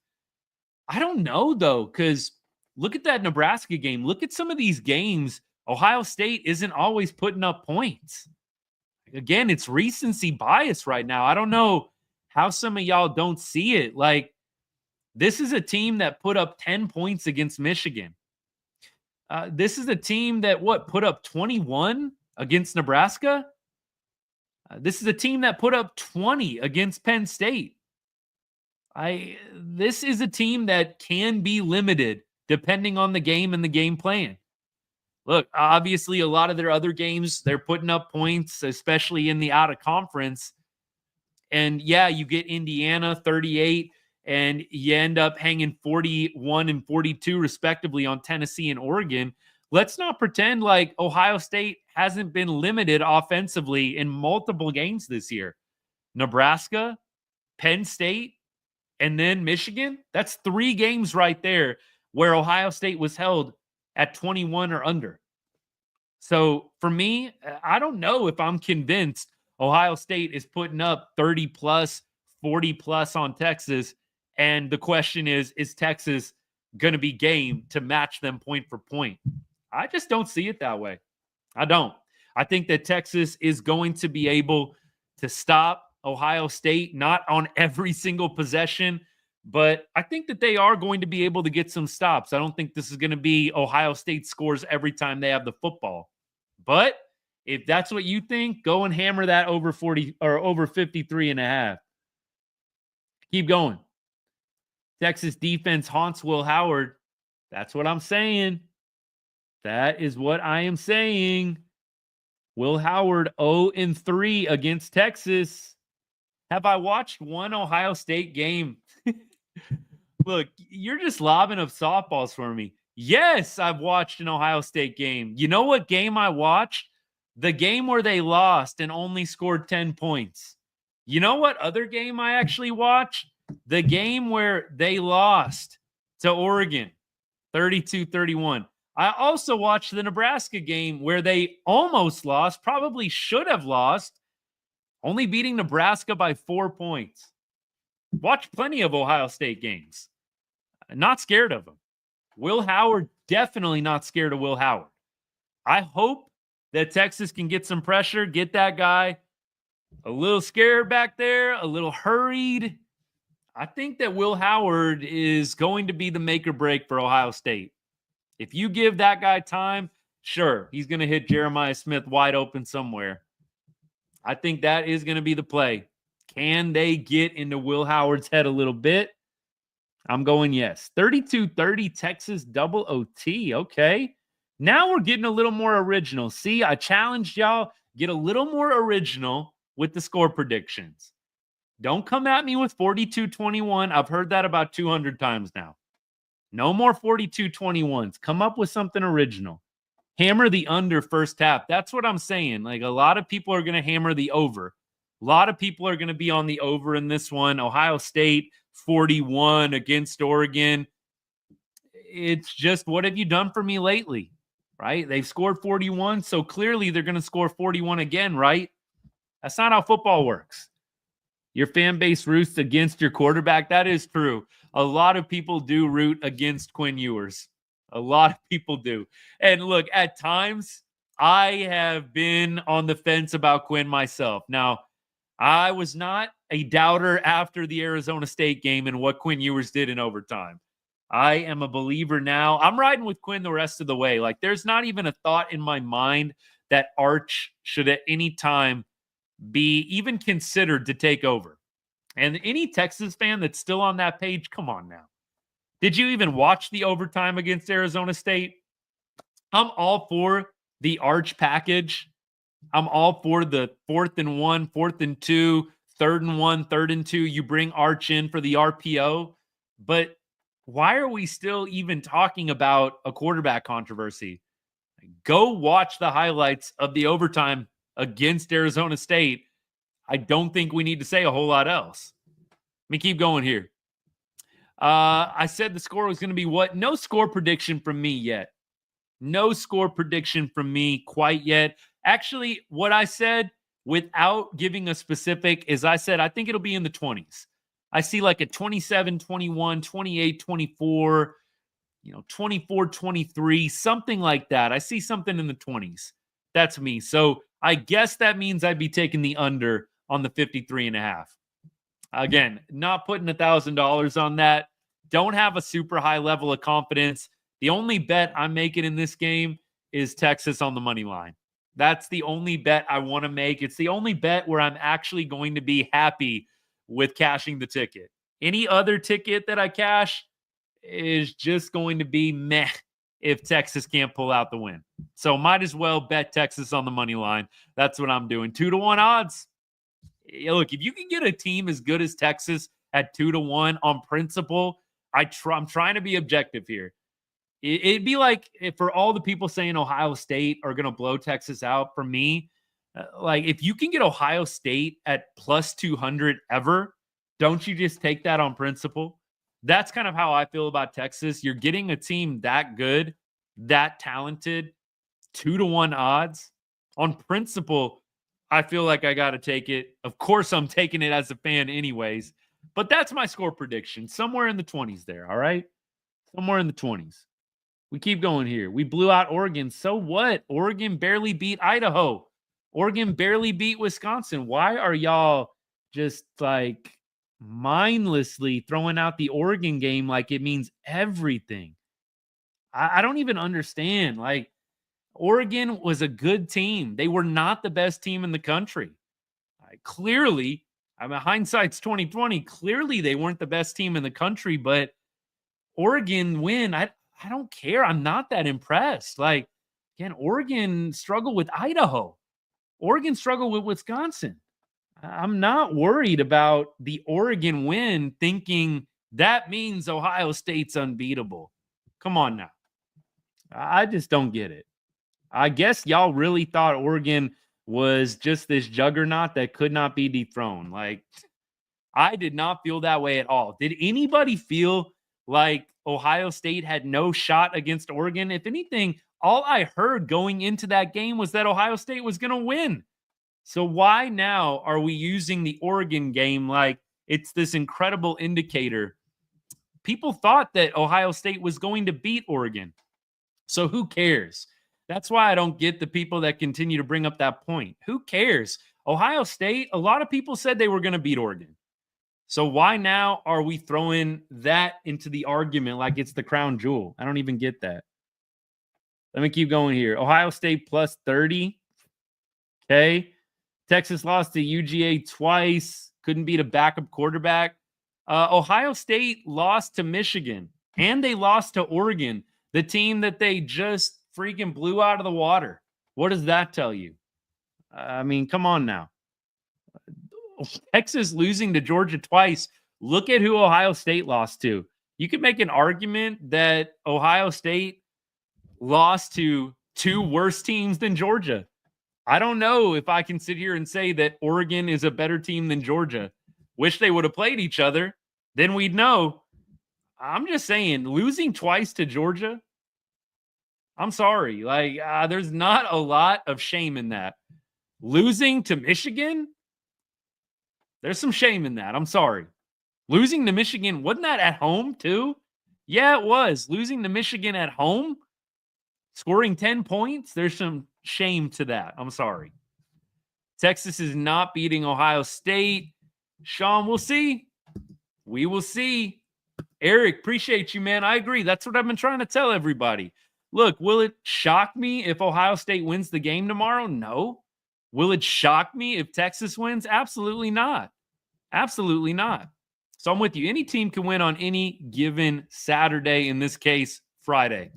I don't know, though, because look at that Nebraska game. Look at some of these games. Ohio State isn't always putting up points. Again, it's recency bias right now. I don't know how some of y'all don't see it. Like, this is a team that put up 10 points against Michigan. This is a team that, put up 21 against Nebraska? This is a team that put up 20 against Penn State. This is a team that can be limited depending on the game and the game plan. Look, obviously, a lot of their other games, they're putting up points, especially in the out-of-conference. And, yeah, you get Indiana 38, and you end up hanging 41 and 42, respectively, on Tennessee and Oregon. Let's not pretend like Ohio State hasn't been limited offensively in multiple games this year. Nebraska, Penn State, and then Michigan. That's 3 games right there where Ohio State was held at 21 or under. So for me, I don't know if I'm convinced Ohio State is putting up 30 plus, 40 plus on Texas. And the question is Texas going to be game to match them point for point? I just don't see it that way. I don't. I think that Texas is going to be able to stop Ohio State, not on every single possession, but I think that they are going to be able to get some stops. I don't think this is going to be Ohio State scores every time they have the football. But if that's what you think, go and hammer that over 40 or over 53.5. Keep going. Texas defense haunts Will Howard. That's what I'm saying. That is what I am saying. Will Howard 0-3 against Texas. Have I watched one Ohio State game? Look, you're just lobbing up softballs for me. Yes, I've watched an Ohio State game. You know what game I watched? The game where they lost and only scored 10 points. You know what other game I actually watched? The game where they lost to Oregon, 32-31. I also watched the Nebraska game where they almost lost, probably should have lost, only beating Nebraska by 4 points. Watch plenty of Ohio State games. Not scared of him. Will Howard, definitely not scared of Will Howard. I hope that Texas can get some pressure, get that guy a little scared back there, a little hurried. I think that Will Howard is going to be the make or break for Ohio State. If you give that guy time, sure, he's going to hit Jeremiah Smith wide open somewhere. I think that is going to be the play. Can they get into Will Howard's head a little bit? I'm going yes. 32-30 Texas double OT. Okay. Now we're getting a little more original. See, I challenged y'all. Get a little more original with the score predictions. Don't come at me with 42-21. I've heard that about 200 times now. No more 42-21s. Come up with something original. Hammer the under first half. That's what I'm saying. Like, a lot of people are going to hammer the over. A lot of people are going to be on the over in this one. Ohio State 41 against Oregon. It's just, what have you done for me lately? Right? They've scored 41, so clearly they're going to score 41 again, right? That's not how football works. Your fan base roots against your quarterback. That is true. A lot of people do root against Quinn Ewers. A lot of people do. And look, at times, I have been on the fence about Quinn myself. Now, I was not a doubter after the Arizona State game and what Quinn Ewers did in overtime. I am a believer now. I'm riding with Quinn the rest of the way. Like, there's not even a thought in my mind that Arch should at any time be even considered to take over. And any Texas fan that's still on that page, come on now. Did you even watch the overtime against Arizona State? I'm all for the Arch package. I'm all for the 4th and 1, 4th and 2, 3rd and 1, 3rd and 2. You bring Arch in for the RPO. But why are we still even talking about a quarterback controversy? Go watch the highlights of the overtime against Arizona State. I don't think we need to say a whole lot else. Let me keep going here. I said the score was going to be what? No score prediction from me yet. No score prediction from me quite yet. Actually, what I said without giving a specific is I said I think it'll be in the 20s. I see like a 27-21, 28-24, 24-23, something like that. I see something in the 20s. That's me. So I guess that means I'd be taking the under on the 53.5. Again, not putting $1,000 on that. Don't have a super high level of confidence. The only bet I'm making in this game is Texas on the money line. That's the only bet I want to make. It's the only bet where I'm actually going to be happy with cashing the ticket. Any other ticket that I cash is just going to be meh if Texas can't pull out the win. So might as well bet Texas on the money line. That's what I'm doing. 2-1 odds. Look, if you can get a team as good as Texas at 2-1 on principle, I'm trying to be objective here. It'd be like for all the people saying Ohio State are going to blow Texas out, for me, like if you can get Ohio State at plus 200 ever, don't you just take that on principle? That's kind of how I feel about Texas. You're getting a team that good, that talented, 2-1 odds. On principle, I feel like I got to take it. Of course, I'm taking it as a fan anyways. But that's my score prediction. Somewhere in the 20s there, all right? Somewhere in the 20s. We keep going here. We blew out Oregon. So what? Oregon barely beat Idaho. Oregon barely beat Wisconsin. Why are y'all just like mindlessly throwing out the Oregon game like it means everything? I don't even understand. Like, Oregon was a good team. They were not the best team in the country. Clearly, hindsight's 2020. Clearly, they weren't the best team in the country, but Oregon win. I don't care. I'm not that impressed. Like, again, Oregon struggled with Idaho. Oregon struggled with Wisconsin. I'm not worried about the Oregon win thinking that means Ohio State's unbeatable. Come on now. I just don't get it. I guess y'all really thought Oregon was just this juggernaut that could not be dethroned. Like, I did not feel that way at all. Did anybody feel like Ohio State had no shot against Oregon? If anything, all I heard going into that game was that Ohio State was going to win. So why now are we using the Oregon game like it's this incredible indicator? People thought that Ohio State was going to beat Oregon. So who cares? That's why I don't get the people that continue to bring up that point. Who cares? Ohio State, a lot of people said they were going to beat Oregon. So why now are we throwing that into the argument like it's the crown jewel? I don't even get that. Let me keep going here. Ohio State plus 30. Okay. Texas lost to UGA twice. Couldn't beat a backup quarterback. Ohio State lost to Michigan, and they lost to Oregon, the team that they just freaking blew out of the water. What does that tell you? I mean, come on now. Texas losing to Georgia twice. Look at who Ohio State lost to. You could make an argument that Ohio State lost to two worse teams than Georgia. I don't know if I can sit here and say that Oregon is a better team than Georgia. Wish they would have played each other. Then we'd know. I'm just saying, losing twice to Georgia, I'm sorry. Like, there's not a lot of shame in that. Losing to Michigan, there's some shame in that. I'm sorry. Losing to Michigan, wasn't that at home too? Yeah, it was. Losing to Michigan at home, scoring 10 points, there's some shame to that. I'm sorry. Texas is not beating Ohio State. Sean, we'll see. We will see. Eric, appreciate you, man. I agree. That's what I've been trying to tell everybody. Look, will it shock me if Ohio State wins the game tomorrow? No. Will it shock me if Texas wins? Absolutely not. Absolutely not. So I'm with you. Any team can win on any given Saturday, in this case, Friday.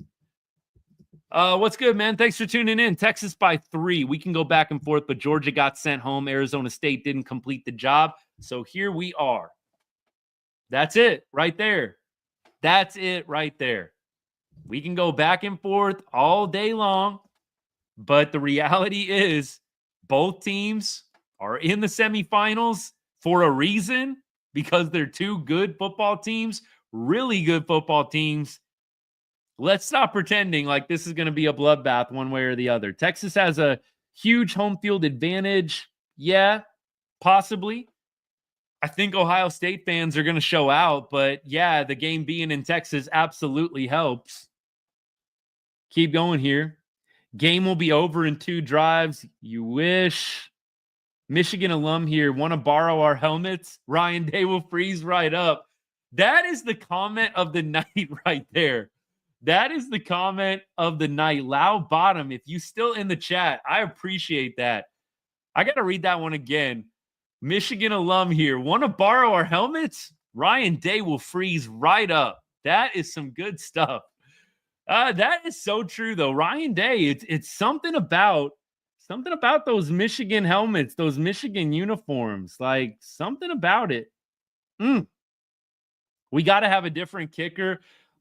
What's good, man? Thanks for tuning in. Texas by 3. We can go back and forth, but Georgia got sent home. Arizona State didn't complete the job. So here we are. That's it right there. That's it right there. We can go back and forth all day long, but the reality is both teams are in the semifinals for a reason, because they're two good football teams, really good football teams. Let's stop pretending like this is going to be a bloodbath one way or the other. Texas has a huge home field advantage. Yeah, possibly. I think Ohio State fans are going to show out, but yeah, the game being in Texas absolutely helps. Keep going here. Game will be over in 2 drives. You wish. Michigan alum here. Want to borrow our helmets? Ryan Day will freeze right up. That is the comment of the night right there. That is the comment of the night. Loud Bottom, if you still in the chat, I appreciate that. I got to read that one again. Michigan alum here. Want to borrow our helmets? Ryan Day will freeze right up. That is some good stuff. That is so true, though. Ryan Day, it's something about those Michigan helmets, those Michigan uniforms, like something about it. We got to have a different kicker.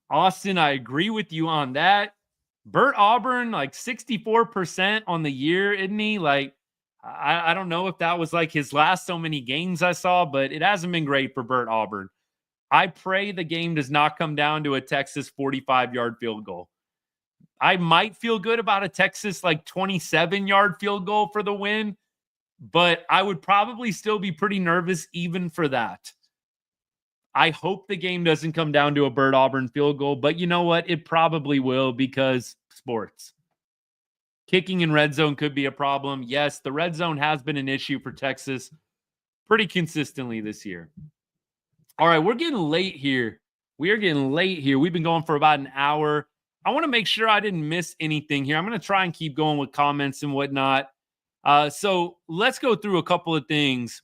Austin, I agree with you on that. Bert Auburn, like 64% on the year, isn't he? Like, I don't know if that was like his last so many games I saw, but it hasn't been great for Bert Auburn. I pray the game does not come down to a Texas 45-yard field goal. I might feel good about a Texas like 27-yard field goal for the win, but I would probably still be pretty nervous even for that. I hope the game doesn't come down to a Bert Auburn field goal, but you know what? It probably will, because sports. Kicking in red zone could be a problem. Yes, the red zone has been an issue for Texas pretty consistently this year. All right, we're getting late here. We are getting late here. We've been going for about an hour. I want to make sure I didn't miss anything here. I'm going to try and keep going with comments and whatnot. So let's go through a couple of things.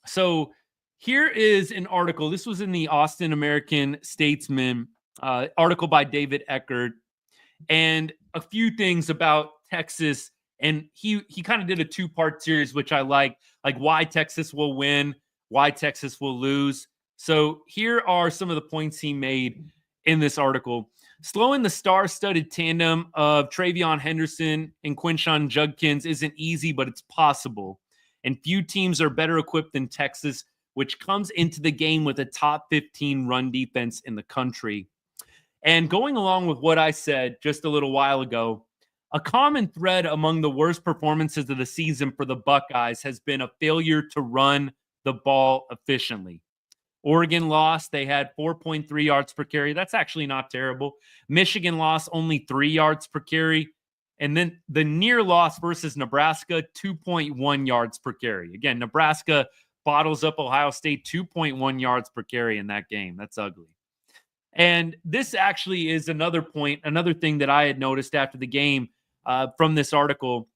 So here is an article. This was in the Austin American Statesman, article by David Eckert, and a few things about Texas. And he kind of did a 2-part series, which I like why Texas will win, why Texas will lose. So here are some of the points he made in this article. Slowing the star-studded tandem of Travion Henderson and Quinshon Judkins isn't easy, but it's possible. And few teams are better equipped than Texas, which comes into the game with a top 15 run defense in the country. And going along with what I said just a little while ago, a common thread among the worst performances of the season for the Buckeyes has been a failure to run the ball efficiently. Oregon lost. They had 4.3 yards per carry. That's actually not terrible. Michigan lost only 3 yards per carry. And then the near loss versus Nebraska, 2.1 yards per carry. Again, Nebraska bottles up Ohio State 2.1 yards per carry in that game. That's ugly. And this actually is another point, another thing that I had noticed after the game from this article.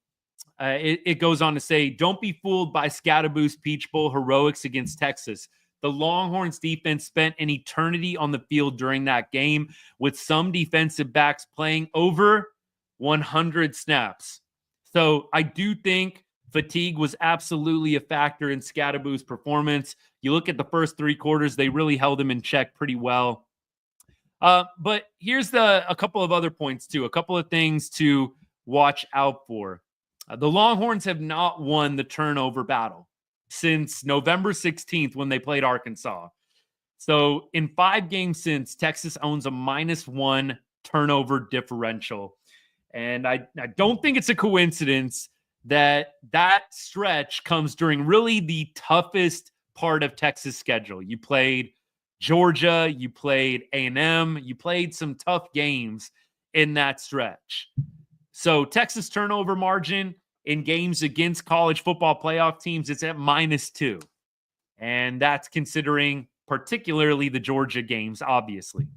It goes on to say, don't be fooled by Scatterboo's Peach Bowl heroics against Texas. The Longhorns defense spent an eternity on the field during that game, with some defensive backs playing over 100 snaps. So I do think fatigue was absolutely a factor in Scatterboo's performance. You look at the first 3 quarters, they really held him in check pretty well. But here's a couple of other points too, a couple of things to watch out for. The Longhorns have not won the turnover battle since November 16th when they played Arkansas. So in 5 games since, Texas owns a -1 turnover differential. And I don't think it's a coincidence that stretch comes during really the toughest part of Texas' schedule. You played Georgia, you played A&M, you played some tough games in that stretch. So Texas turnover margin in games against college football playoff teams is at -2. And that's considering particularly the Georgia games, obviously.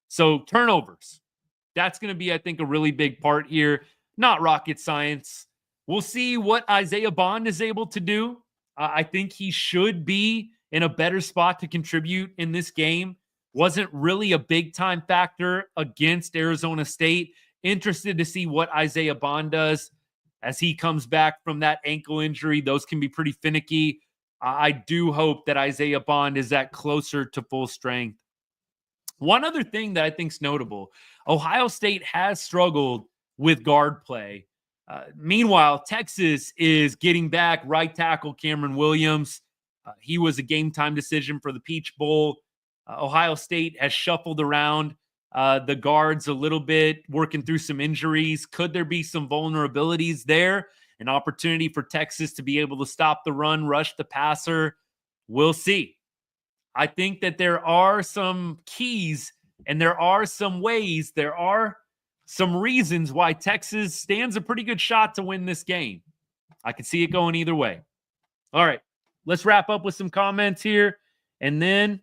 So turnovers, that's going to be, I think, a really big part here. Not rocket science. We'll see what Isaiah Bond is able to do. I think he should be in a better spot to contribute in this game. Wasn't really a big-time factor against Arizona State. Interested to see what Isaiah Bond does as he comes back from that ankle injury. Those can be pretty finicky. I do hope that Isaiah Bond is at closer to full strength. One other thing that I think is notable, Ohio State has struggled with guard play. Meanwhile, Texas is getting back right tackle Cameron Williams. He was a game-time decision for the Peach Bowl. Ohio State has shuffled around the guards a little bit, working through some injuries. Could there be some vulnerabilities there? An opportunity for Texas to be able to stop the run, rush the passer? We'll see. I think that there are some keys and there are some ways, there are some reasons why Texas stands a pretty good shot to win this game. I can see it going either way. All right, let's wrap up with some comments here, and then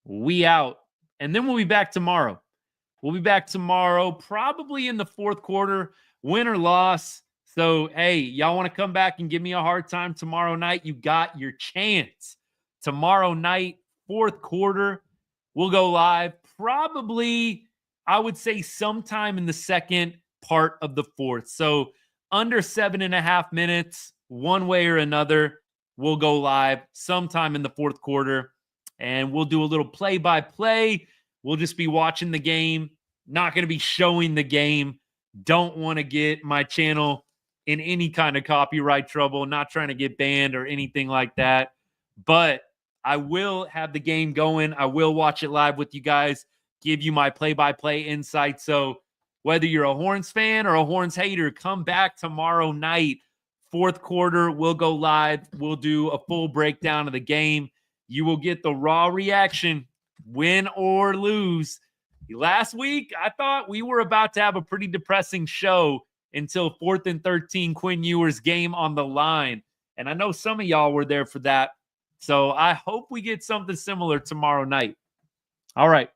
we out. And then we'll be back tomorrow. We'll be back tomorrow, probably in the fourth quarter, win or loss. So, hey, y'all want to come back and give me a hard time tomorrow night? You got your chance. Tomorrow night, fourth quarter, we'll go live probably, I would say, sometime in the second part of the fourth. So under 7.5 minutes, one way or another, we'll go live sometime in the fourth quarter, and we'll do a little play-by-play. We'll just be watching the game, not going to be showing the game. Don't want to get my channel in any kind of copyright trouble, not trying to get banned or anything like that. But I will have the game going. I will watch it live with you guys, give you my play-by-play insight. So whether you're a Horns fan or a Horns hater, come back tomorrow night. Fourth quarter, we'll go live. We'll do a full breakdown of the game. You will get the raw reaction, win or lose. Last week, I thought we were about to have a pretty depressing show until 4th and 13, Quinn Ewers game on the line. And I know some of y'all were there for that. So I hope we get something similar tomorrow night. All right.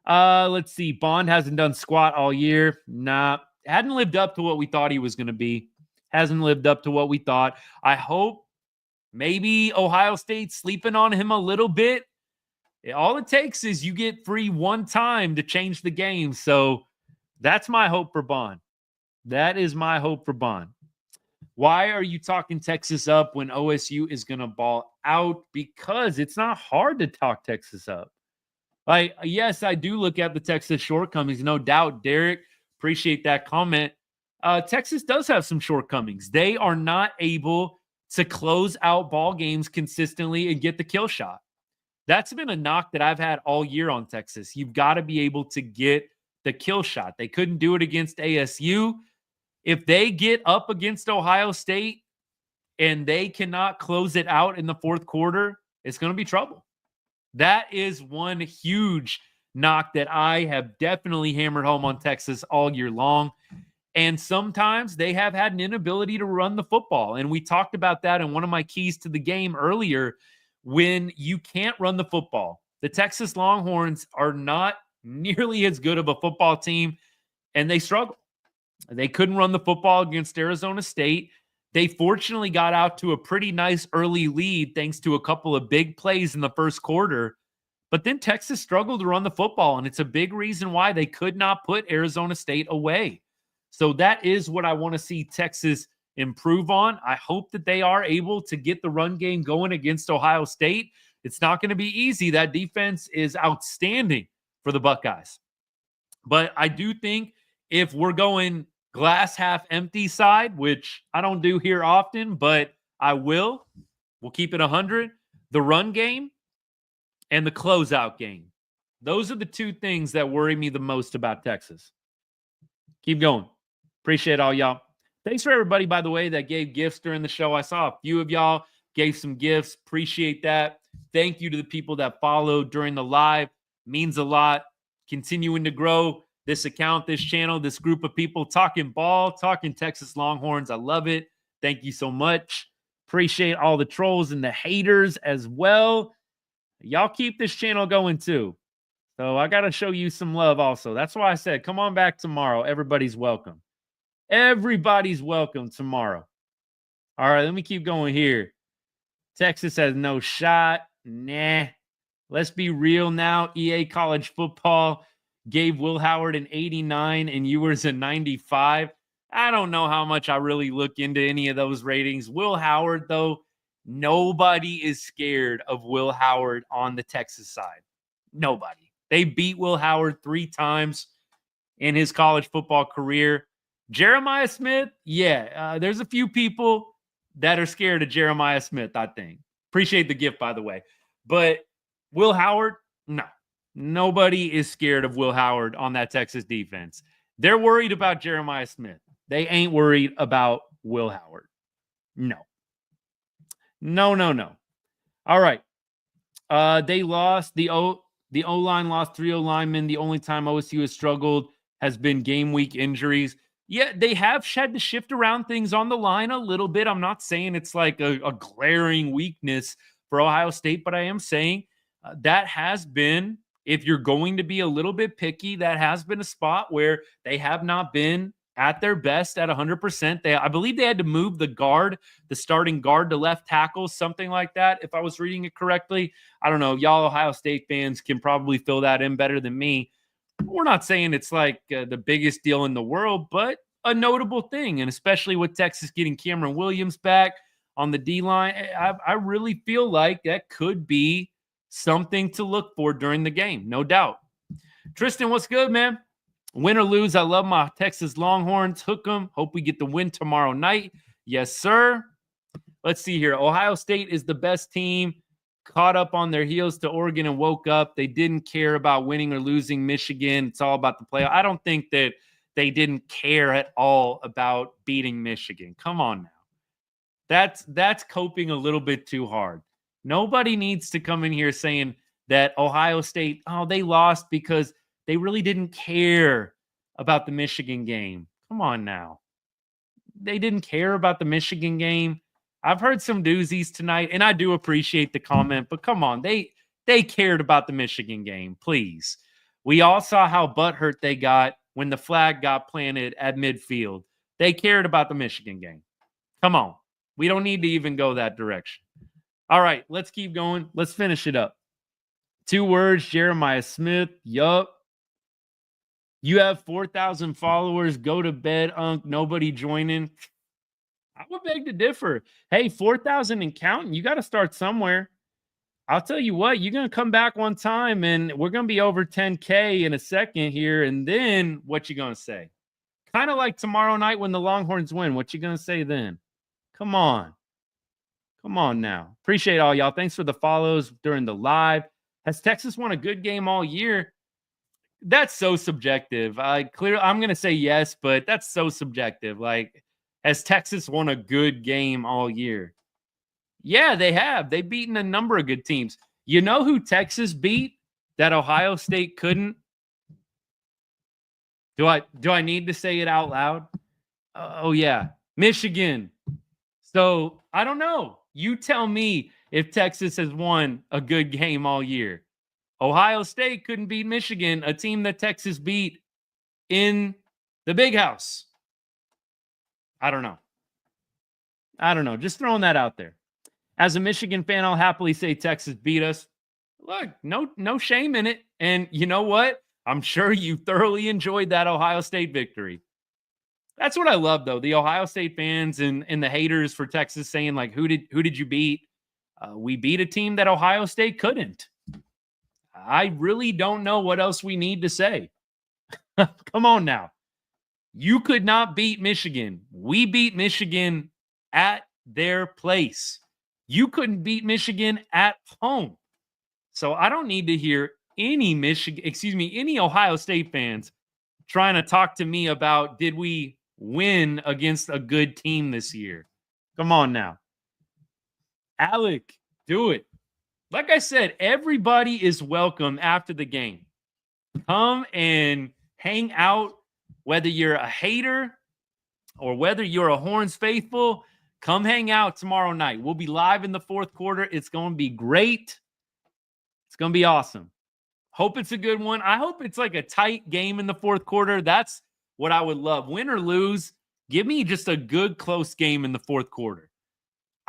Let's see. Bond hasn't done squat all year. Nah, hadn't lived up to what we thought he was going to be. Hasn't lived up to what we thought. I hope maybe Ohio State's sleeping on him a little bit. All it takes is you get free one time to change the game. So that's my hope for Bond. That is my hope for Bond. Why are you talking Texas up when OSU is going to ball out? Because it's not hard to talk Texas up. Like, yes, I do look at the Texas shortcomings, no doubt. Derek, appreciate that comment. Texas does have some shortcomings. They are not able to close out ball games consistently and get the kill shot. That's been a knock that I've had all year on Texas. You've got to be able to get the kill shot. They couldn't do it against ASU. If they get up against Ohio State and they cannot close it out in the fourth quarter, it's going to be trouble. That is one huge knock that I have definitely hammered home on Texas all year long. And sometimes they have had an inability to run the football. And we talked about that in one of my keys to the game earlier. When you can't run the football, the Texas Longhorns are not nearly as good of a football team, and they struggle. They couldn't run the football against Arizona State. They fortunately got out to a pretty nice early lead thanks to a couple of big plays in the first quarter. But then Texas struggled to run the football, and it's a big reason why they could not put Arizona State away. So that is what I want to see Texas improve on. I hope that they are able to get the run game going against Ohio State. It's not going to be easy. That defense is outstanding for the Buckeyes. But I do think if we're going glass half empty side, which I don't do here often, but I will, we'll keep it 100. The run game and the closeout game. Those are the two things that worry me the most about Texas. Keep going. Appreciate all y'all. Thanks for everybody, by the way, that gave gifts during the show. I saw a few of y'all gave some gifts. Appreciate that. Thank you to the people that followed during the live. Means a lot. Continuing to grow this account, this channel, this group of people talking ball, talking Texas Longhorns. I love it. Thank you so much. Appreciate all the trolls and the haters as well. Y'all keep this channel going too. So I got to show you some love also. That's why I said, come on back tomorrow. Everybody's welcome. Everybody's welcome tomorrow. All right, let me keep going here. Texas has no shot. Nah. Let's be real now. EA College Football gave Will Howard an 89 and Ewers a 95. I don't know how much I really look into any of those ratings. Will Howard, though, nobody is scared of Will Howard on the Texas side. Nobody. They beat Will Howard 3 times in his college football career. Jeremiah Smith, there's a few people that are scared of Jeremiah Smith, I think. Appreciate the gift, by the way. But Will Howard, no. Nobody is scared of Will Howard on that Texas defense. They're worried about Jeremiah Smith. They ain't worried about Will Howard. No. All right. They lost. The O-line lost 3 O-linemen. The only time OSU has struggled has been game week injuries. Yeah, they have had to shift around things on the line a little bit. I'm not saying it's like a glaring weakness for Ohio State, but I am saying that has been, if you're going to be a little bit picky, that has been a spot where they have not been at their best at 100%. I believe they had to move the starting guard to left tackle, something like that, if I was reading it correctly. I don't know. Y'all Ohio State fans can probably fill that in better than me. We're not saying it's like the biggest deal in the world, but a notable thing, and especially with Texas getting Cameron Williams back on the D-line, I really feel like that could be something to look for during the game, no doubt. Tristan, what's good, man? Win or lose, I love my Texas Longhorns. Hook them. Hope we get the win tomorrow night. Yes, sir. Let's see here. Ohio State is the best team. Caught up on their heels to Oregon and woke up. They didn't care about winning or losing Michigan. It's all about the playoff. I don't think that they didn't care at all about beating Michigan. Come on now. That's coping a little bit too hard. Nobody needs to come in here saying that Ohio State, they lost because they really didn't care about the Michigan game. Come on now. They didn't care about the Michigan game. I've heard some doozies tonight, and I do appreciate the comment, but come on, they cared about the Michigan game, please. We all saw how butthurt they got when the flag got planted at midfield. They cared about the Michigan game. Come on. We don't need to even go that direction. All right, let's keep going. Let's finish it up. 2 words, Jeremiah Smith. Yup. You have 4,000 followers. Go to bed, Unc. Nobody joining. I would beg to differ. Hey, 4,000 and counting. You got to start somewhere. I'll tell you what, you're going to come back one time, and we're going to be over 10K in a second here, and then what you going to say? Kind of like tomorrow night when the Longhorns win. What you going to say then? Come on. Come on now. Appreciate all y'all. Thanks for the follows during the live. Has Texas won a good game all year? That's so subjective. I'm going to say yes, but that's so subjective. Like, has Texas won a good game all year? Yeah, they have. They've beaten a number of good teams. You know who Texas beat that Ohio State couldn't? Do I need to say it out loud? Oh yeah, Michigan. So I don't know. You tell me if Texas has won a good game all year. Ohio State couldn't beat Michigan, a team that Texas beat in the Big House. I don't know. Just throwing that out there. As a Michigan fan, I'll happily say Texas beat us. Look, no shame in it. And you know what? I'm sure you thoroughly enjoyed that Ohio State victory. That's what I love, though. The Ohio State fans and the haters for Texas saying, like, who did you beat? We beat a team that Ohio State couldn't. I really don't know what else we need to say. Come on now. You could not beat Michigan. We beat Michigan at their place. You couldn't beat Michigan at home. So I don't need to hear any Ohio State fans trying to talk to me about, did we win against a good team this year? Come on now. Alec, do it. Like I said, everybody is welcome after the game. Come and hang out, whether you're a hater or whether you're a Horns faithful. Come hang out tomorrow night. We'll be live in the fourth quarter. It's going to be great. It's going to be awesome. Hope it's a good one. I hope it's like a tight game in the fourth quarter. That's what I would love. Win or lose, give me just a good, close game in the fourth quarter.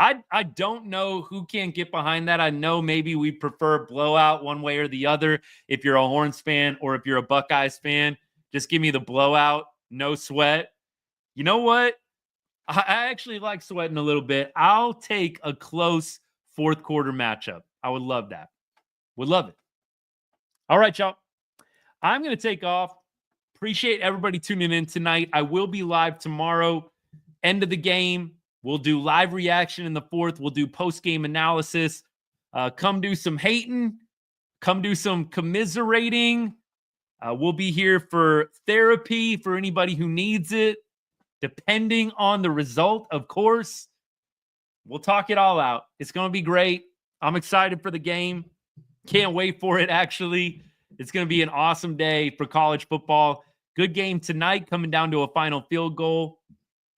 I don't know who can get behind that. I know maybe we prefer blowout one way or the other. If you're a Horns fan or if you're a Buckeyes fan, just give me the blowout, no sweat. You know what? I actually like sweating a little bit. I'll take a close fourth quarter matchup. I would love that. Would love it. All right, y'all. I'm going to take off. Appreciate everybody tuning in tonight. I will be live tomorrow. End of the game. We'll do live reaction in the fourth. We'll do post-game analysis. Come do some hating. Come do some commiserating. We'll be here for therapy for anybody who needs it, depending on the result, of course. We'll talk it all out. It's going to be great. I'm excited for the game. Can't wait for it, actually. It's going to be an awesome day for college football. Good game tonight, coming down to a final field goal.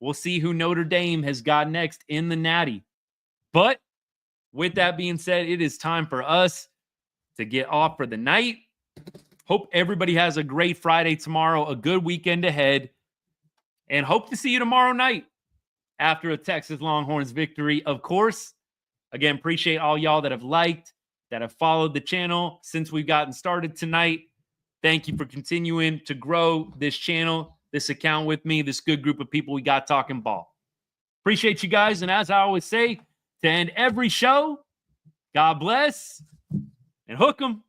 We'll see who Notre Dame has got next in the Natty. But with that being said, it is time for us to get off for the night. Hope everybody has a great Friday tomorrow, a good weekend ahead, and hope to see you tomorrow night after a Texas Longhorns victory, of course. Again, appreciate all y'all that have liked, that have followed the channel since we've gotten started tonight. Thank you for continuing to grow this channel, this account with me, this good group of people we got talking ball. Appreciate you guys. And as I always say, to end every show, God bless and hook 'em.